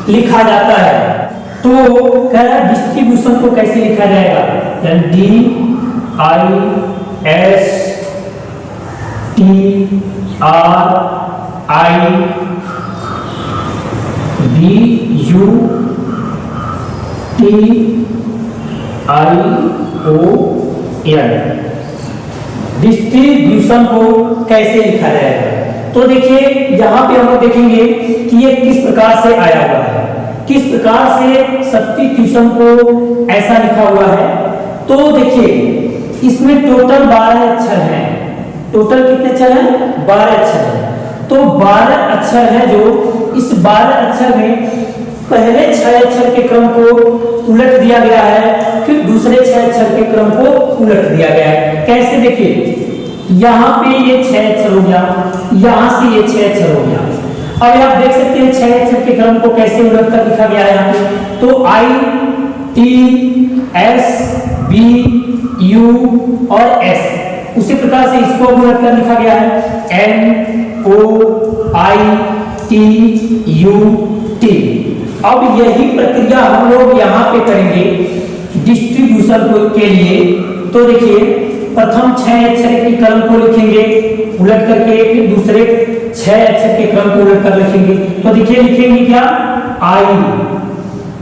लिखा जाता है। तो कह रहा है डिस्ट्रीब्यूशन को कैसे लिखा जाएगा, डिस्ट्रीब्यूशन को कैसे लिखा जाएगा? तो देखिए यहां पे हम लोग देखेंगे कि ये किस प्रकार से आया हुआ है, किस प्रकार से सब्स्टिट्यूशन को ऐसा लिखा हुआ है। तो देखिए इसमें टोटल 12 अक्षर हैं। टोटल कितने अक्षर हैं? 12 अक्षर हैं। तो 12 अक्षर हैं जो इस 12 अक्षर में पहले 6 अक्षर के क्रम को उलट दिया गया है, फिर दूसरे 6 अक्षर के क्रम को उलट दिया गया है। कैसे? देखिए यहाँ पे ये 6 अक्षर हो गया, यहाँ से ये 6 अक्षर हो गया। अब आप देख सकते हैं 6 अक्षर के क्रम को कैसे उलट कर लिखा गया है यहाँ पे। तो I, T, S, B, U और S, उसी प्रकार से इसको उलट कर लिखा गया है N, O, I, T, U, T। अब यही प्रक्रिया हम लोग यहाँ पे करेंगे डिस्ट्रीब्यूशन के लिए। तो देखिए प्रथम 6 अक्षर के क्रम को लिखेंगे उलट करके, फिर दूसरे 6 अक्षर के क्रम को उलट कर लिखेंगे। तो देखिए लिखेंगे क्या? I,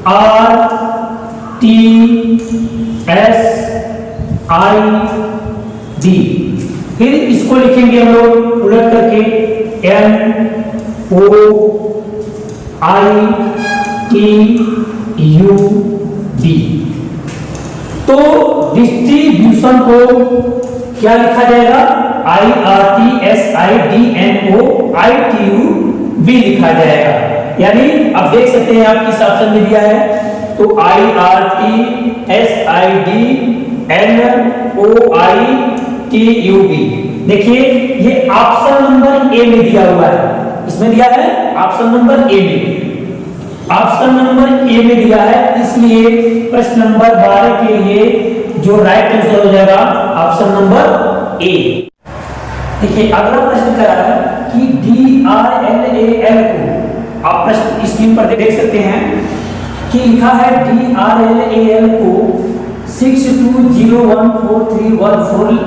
R, T, S, I, D। फिर इसको लिखेंगे हम लोग उलट करके N, O, I, T, U, D। तो डिस्ट्रीब्यूशन को क्या लिखा जाएगा? I, R, T, S, I, D, N, O, I, T, U, B लिखा जाएगा। यानी अब देख सकते हैं आप किस ऑप्शन में दिया है। तो I, R, T, S, I, D, N, O, I, T, U, B। देखिए ये ऑप्शन नंबर ए में दिया हुआ है। इसमें दिया है ऑप्शन नंबर ए में, ऑप्शन नंबर ए में दिया है। इसलिए प्रश्न नंबर 12 के लिए जो राइट आंसर हो जाएगा ऑप्शन नंबर ए। देखिए अगला प्रश्न करा है कि DRLAL को, आप प्रश्न स्क्रीन पर देख सकते हैं कि लिखा है DRLAL को 62014314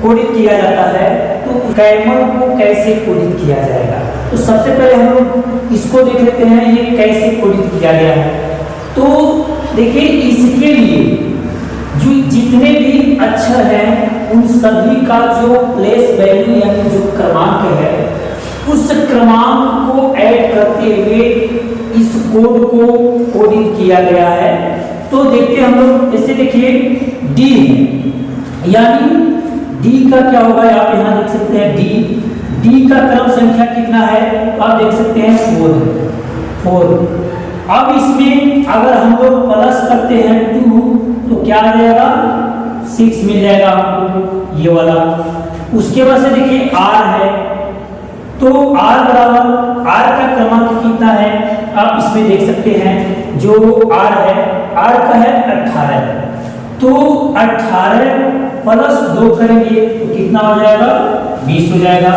कोडित किया जाता है। तो कैमल को कैसे कोडित किया जाएगा? तो सबसे पहले हम लोग इसको देख लेते हैं ये कैसे कोडित किया गया है। तो देखिए इसके लिए जो जितने भी अक्षर हैं उन सभी का जो प्लेस वैल्यू यानी जो क्रमांक है उस क्रमांक को ऐड करते हुए इस कोड को कोडित किया गया है। तो देखते हैं हम लोग, जैसे देखिए डी यानी डी का क्या होगा, आप यहाँ देख सकते हैं डी का क्रम संख्या कितना है? आप देख सकते हैं 4। अब इसमें अगर हम लोग प्लस करते हैं 2 तो क्या आ जाएगा? 6 मिल जाएगा आपको ये वाला। उसके बाद से देखिए R है, तो R बराबर R का क्रमांक कितना है? आप इसमें देख सकते हैं जो R है, R का है 18। तो 18 प्लस 2 करेंगे तो कितना हो जाएगा? 20 हो जाएगा,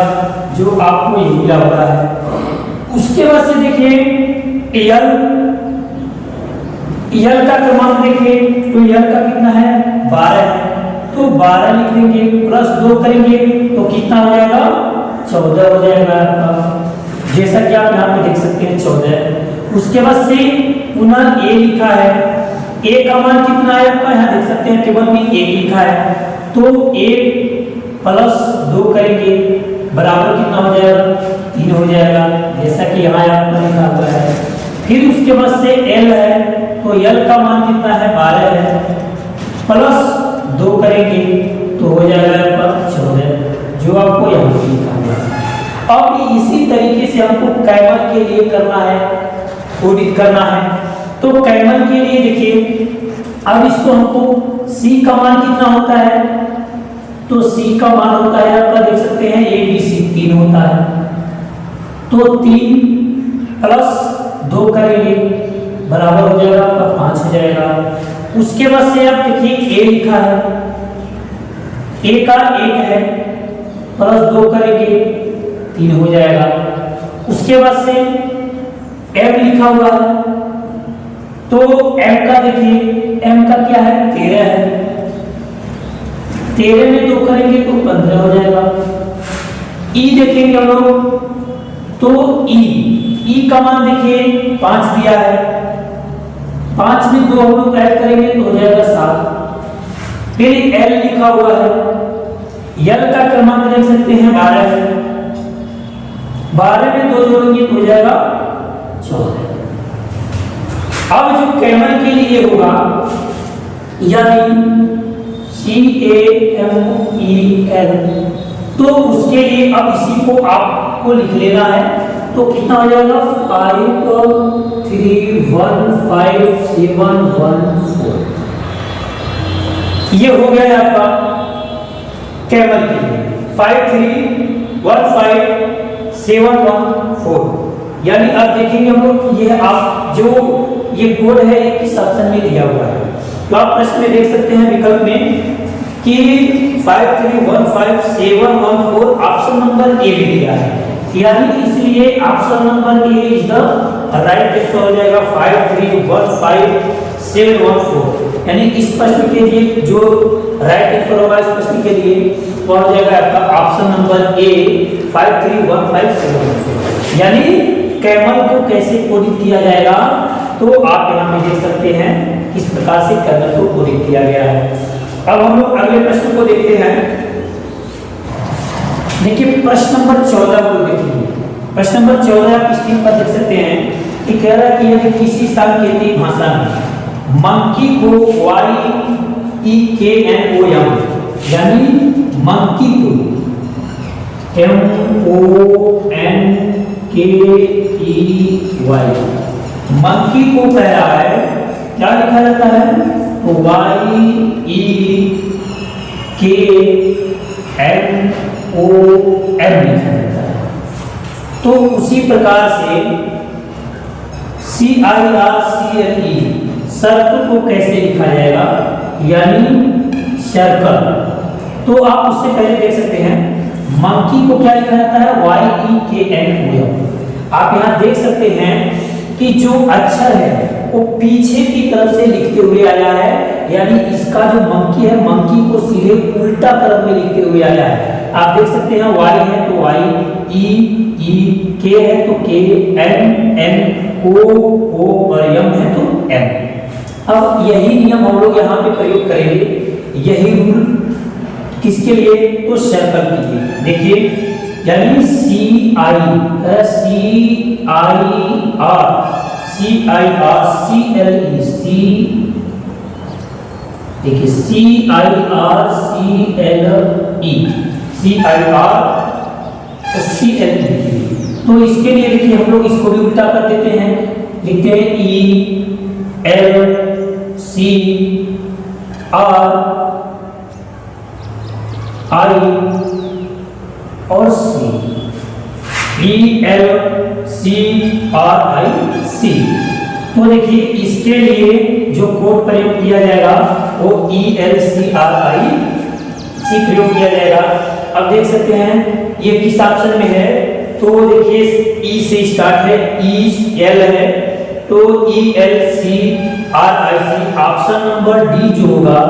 जो आपको ये मिला हुआ है। उसके बाद से देखिए यल का क्रमांक देखिए, तो यल का कितना है? 12 है। तो 12 लिख देंगे, प्लस 2 करेंगे तो कितना हो जाएगा? 14 हो जाएगा आपका, जैसा कि आप यहाँ पे देख सकते हैं 14। उसके बाद से पुनः ए लिखा है, ए का मान कितना है आपका? यहाँ देख सकते हैं टेबल में 1 लिखा है। तो 1 प्लस 2 करेंगे बराबर कितना हो जाएगा? 3 हो जाएगा, जैसा कि यहाँ आपका लिखा हुआ है। फिर उसके बाद से एल है, तो एल का मान कितना है? 12 है। प्लस 2 करेंगे तो हो जाएगा आपका 14, जो आपको यहाँ पे लिखा हुआ है। अब इसी तरीके से हमको कैमल के लिए करना है, कोडित करना है। तो कैमल के लिए देखिए अब इसको हमको सी का मान कितना होता है? तो सी का मान होता है आपका देख सकते हैं ABC 3 होता है। तो 3 प्लस 2 करेंगे बराबर हो जाएगा आपका 5 हो जाएगा। उसके बाद से आप देखिए ए लिखा है, ए का 1 है, प्लस 2 करेंगे 3 हो जाएगा। उसके बाद से एम लिखा हुआ है, तो एम का देखिए एम का क्या है? 13 है। 13 में 2 करेंगे तो 15 हो जाएगा। ई देखेंगे हम लोग तो ई का मान देखिए 5 दिया है, 5 में 2 हम लोग ऐड करेंगे तो हो जाएगा 7। फिर एल लिखा हुआ है, एल का क्रमांक देख सकते हैं 12 है, 12 में 2 जोड़ेंगे तो हो जाएगा 14। अब जो कैमल के लिए होगा यानी CAMEL, तो उसके लिए अब इसी को आपको लिख लेना है। तो कितना हो जाएगा 5 3 1 5 7 1 4। ये हो गया आपका कैमल के लिए 5 3 1 5 7 1 4। यानी अब देखेंगे हम लोग ये आप जो ये कोड है किस ऑप्शन में दिया हुआ है, तो आप प्रश्न में देख सकते हैं विकल्प में कि 5 3 1 5 7 1 4 ऑप्शन नंबर ए भी दिया है, यानी इसलिए option number A is the right answer हो जाएगा 5 3 1 5 7 1 4। यानी इस प्रश्न के लिए जो राइट आंसर होगा इस प्रश्न के लिए वो हो जाएगा आपका ऑप्शन नंबर ए 5 3 1 5 7 1 4। यानी कैमल को कैसे कोडित किया जाएगा तो आप यहाँ पे देख सकते हैं किस प्रकार से कैमल को कोडित किया गया है। अब हम लोग अगले प्रश्न को देखते हैं। देखिए प्रश्न नंबर 14 को देखिए। प्रश्न नंबर 14 आप स्क्रीन पर देख सकते हैं कि कह रहा है कि यदि किसी सांकेतिक भाषा में मंकी को YEKNOM यानी मंकी को MONKEY मंकी को कह रहा है क्या लिखा जाता है तो YEKNOM लिखा जाता है। तो उसी प्रकार से CIRCLE सर्कल को कैसे लिखा जाएगा यानी सर्कल। तो आप उससे पहले देख सकते हैं मंकी को क्या लिखा जाता है YEKNOM। आप यहाँ देख सकते हैं कि जो अक्षर है वो पीछे की तरफ से लिखते हुए आया है, यानी इसका जो मंकी है मंकी को सीधे उल्टा तरफ में लिखते हुए आया है। आप देख सकते हैं Y है तो Y, E K है तो K, N O और M है तो M। अब यही नियम हम लोग यहाँ पे प्रयोग करेंगे, यही रूल किसके लिए तो सर्कल के लिए। देखिए यानी देखिए CIRCLE तो इसके लिए देखिए हम लोग इसको भी उल्टा कर देते हैं, लिखते हैं ELCRI और ELCRIC। तो देखिए इसके लिए जो कोड प्रयोग किया जाएगा वो ELCRIC प्रयोग किया जाएगा। अब देख सकते हैं ये किस ऑप्शन में है तो देखिए E से स्टार्ट है, EL है तो ELCRIC। ऑप्शन नंबर डी जो होगा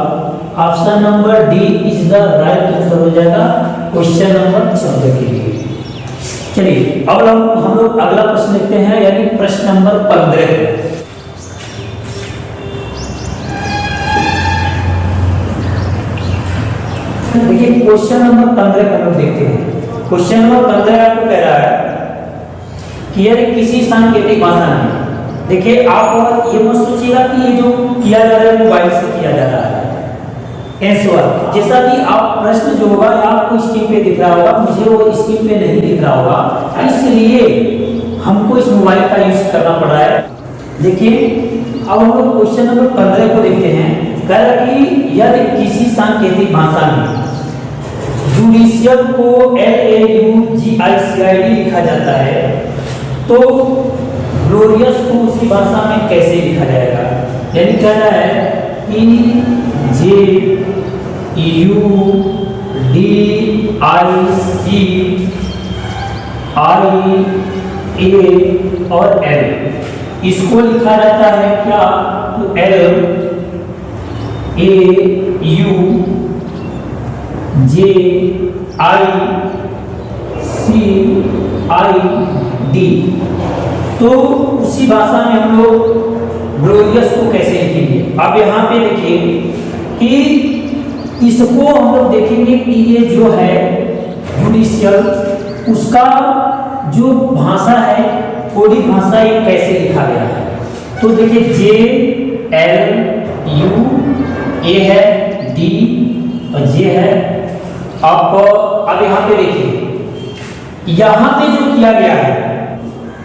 option number D is the right answer हो जाएगा क्वेश्चन नंबर 14 के लिए। चलिए अब हम लोग अगला प्रश्न देखते हैं यानी प्रश्न नंबर 15। देखिए क्वेश्चन नंबर 15 का लोग देखते हैं। क्वेश्चन नंबर 15 आपको कह रहा है कि यदि किसी सांकेतिक भाषा में, देखिए आप ये मत सोचिएगा कि ये जो किया जा रहा है मोबाइल से किया जा रहा है आंसर, जैसा कि आप प्रश्न जो होगा आपको स्क्रीन पे दिख रहा होगा, मुझे वो स्क्रीन पे नहीं दिख रहा होगा, इसलिए हमको इस मोबाइल का यूज करना पड़ रहा है। देखिए अब हम लोग क्वेश्चन नंबर 15 को देखते हैं। कह रहा कि यदि किसी सांकेतिक भाषा में जुडिशियल को LAUGICID लिखा जाता है तो ग्लोरियस को उसी भाषा में कैसे लिखा जाएगा। यानी कह रहा है कि JUDICIA और L इसको लिखा जाता है क्या तो LAUGICIA ID। तो उसी भाषा में हम लोग ग्लोरियस को कैसे लिखेंगे। अब यहाँ पे देखिए कि इसको हम लोग देखेंगे कि ये जो है जुडिशियल, उसका जो भाषा है कोडी भाषा ये कैसे लिखा गया है। तो देखिए JLU, A है D और J है। अब यहाँ पे देखिए, यहाँ पे जो किया गया है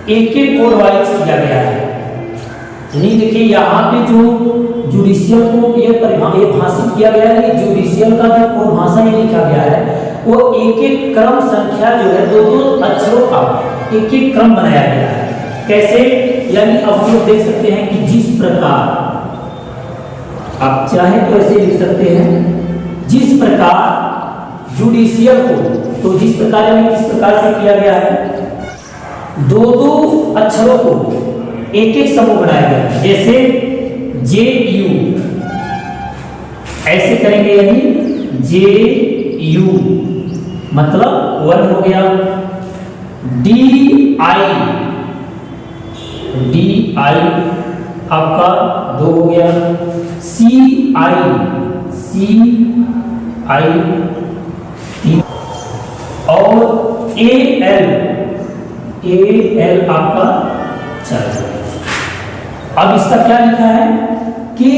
एक एक कोड वाइज किया गया है। नहीं देखिए यहाँ पे जो जुडिशियल को ये भाषित किया गया है, जुडिशियल का जो कोड भाषा ये लिखा गया है वो एक एक क्रम संख्या जो है दो दो अक्षरों का एक एक क्रम बनाया गया है। कैसे, यानी अब हम लोग देख सकते हैं कि जिस प्रकार आप चाहे तो ऐसे लिख सकते हैं, जिस प्रकार जुडिशियल को, तो जिस प्रकार यानी किस प्रकार से किया गया है, दो दो अक्षरों को एक एक समूह बनाया गया है। जैसे JU ऐसे करेंगे, यानी JU मतलब 1 हो गया। DI आपका 2 हो गया। CI 3 और AL आपका 4। अब इसका क्या लिखा है कि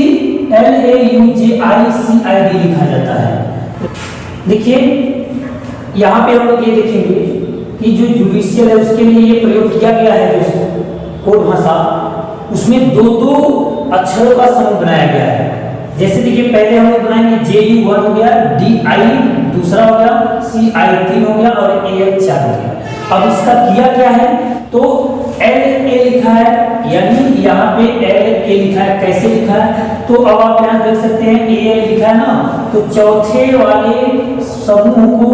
LAUJICID लिखा जाता है। देखिए यहाँ पे हम लोग ये देखेंगे कि जो जुडिशियल है उसके लिए ये प्रयोग किया गया है, जो कोड भाषा उसमें दो दो अक्षरों का समूह बनाया गया है। जैसे देखिए पहले हम लोग बनाएंगे JU 1 हो गया, DI दूसरा हो गया, CI 3 हो गया और AL 4 हो गया। अब इसका किया क्या है, तो LA लिखा है, यानी यहाँ पे LA लिखा है। कैसे लिखा है, तो अब आप यहाँ देख सकते हैं AL लिखा है ना, तो चौथे वाले समूह को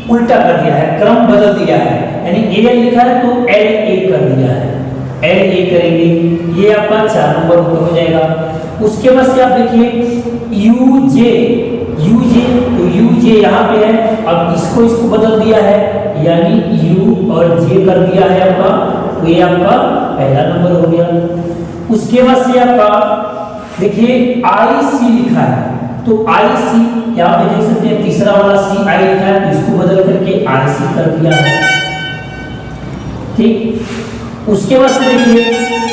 उल्टा कर दिया है, क्रम बदल दिया है, यानी AL लिखा है तो LA कर दिया है। LA करेंगे, ये आपका 4 नंबर ऊपर हो जाएगा। उसके बाद से आप देखिए UJ, तो UJ यहाँ पे है, अब इसको बदल दिया है, यानी U और J कर दिया है आपका, तो ये आपका पहला नंबर हो गया। उसके बाद से आपका देखिए IC लिखा है, तो IC यहाँ पे देख सकते हैं तीसरा वाला CI लिखा है, तो इसको बदल करके IC कर दिया है। ठीक, उसके बाद से देखिए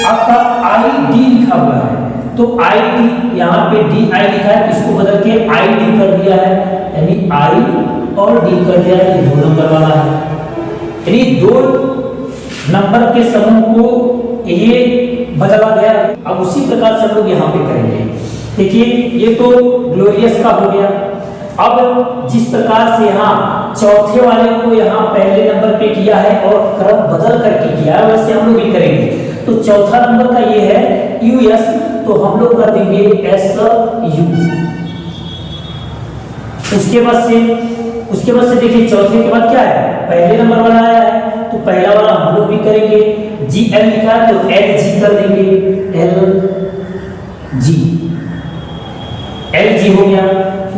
आपका ID लिखा हुआ है, तो ID यहाँ पे DI लिखा है, तो इसको बदल के ID कर दिया है, यानी I और D कर दिया है, ये 2 नंबर वाला है। यानी 2 नंबर के समूह को ये बदला गया। अब उसी प्रकार से हम लोग यहाँ पे करेंगे। देखिए ये तो ग्लोरियस का हो गया। अब जिस प्रकार से यहाँ चौथे वाले को यहाँ पहले नंबर पे किया है और क्रम बदल करके किया है, वैसे हम लोग भी करेंगे। तो चौथा नंबर का ये है US, तो हम लोग कर देंगे SU। उसके बाद से देखिए चौथे के बाद क्या है, पहले नंबर वाला आया है, तो पहला वाला हम लोग भी करेंगे। GL लिखा है तो LG कर देंगे, LG हो गया।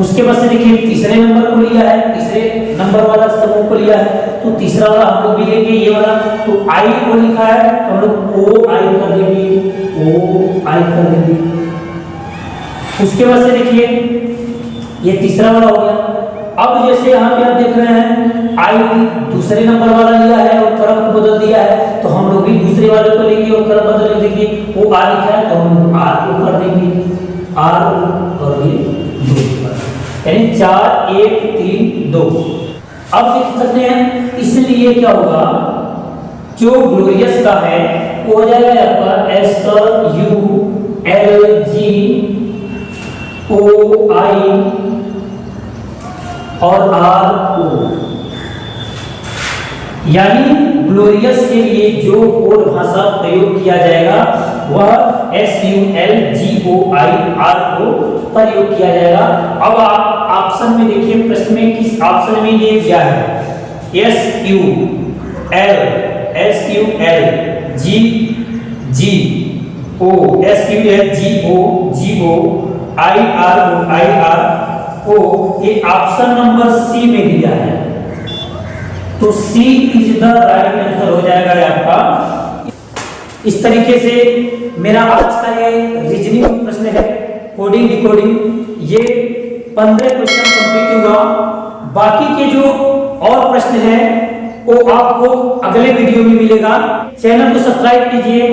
उसके बाद से देखिए तीसरे नंबर को लिया है, तीसरे नंबर वाला समूह को लिया है, तो तीसरा वाला हम लोग भी लेंगे, ये वाला, तो I को लिखा है तो हम लोग OI कर देंगे। उसके बाद से देखिए ये तीसरा वाला हो गया। अब जैसे यहाँ पे आप देख रहे हैं I दूसरे नंबर वाला लिया है और क्रम को बदल दिया है, तो हम लोग भी दूसरे वाले को लेंगे और क्रम बदल देंगे। OR लिखा है तो हम लोग R को कर देंगे, R और ये 2, यानी 4 1 3 2। अब देख सकते हैं, इसलिए क्या होगा, जो ग्लोरियस का है वो हो जाएगा आपका SULGOI और RO। यानी ग्लोरियस के लिए जो कोड भाषा प्रयोग किया जाएगा वह SULGOI RO प्रयोग किया जाएगा। अब आप ऑप्शन में देखिए, प्रश्न में किस ऑप्शन में ये दिया है, SULGO, ये ऑप्शन नंबर C में दिया है। तो सी इज द राइट आंसर हो जाएगा आपका। इस तरीके से मेरा आज का ये रीजनिंग प्रश्न है, कोडिंग डिकोडिंग, ये 15 क्वेश्चन कंप्लीट हुआ। बाकी के जो और प्रश्न है वो आपको अगले वीडियो में मिलेगा। चैनल को सब्सक्राइब कीजिए।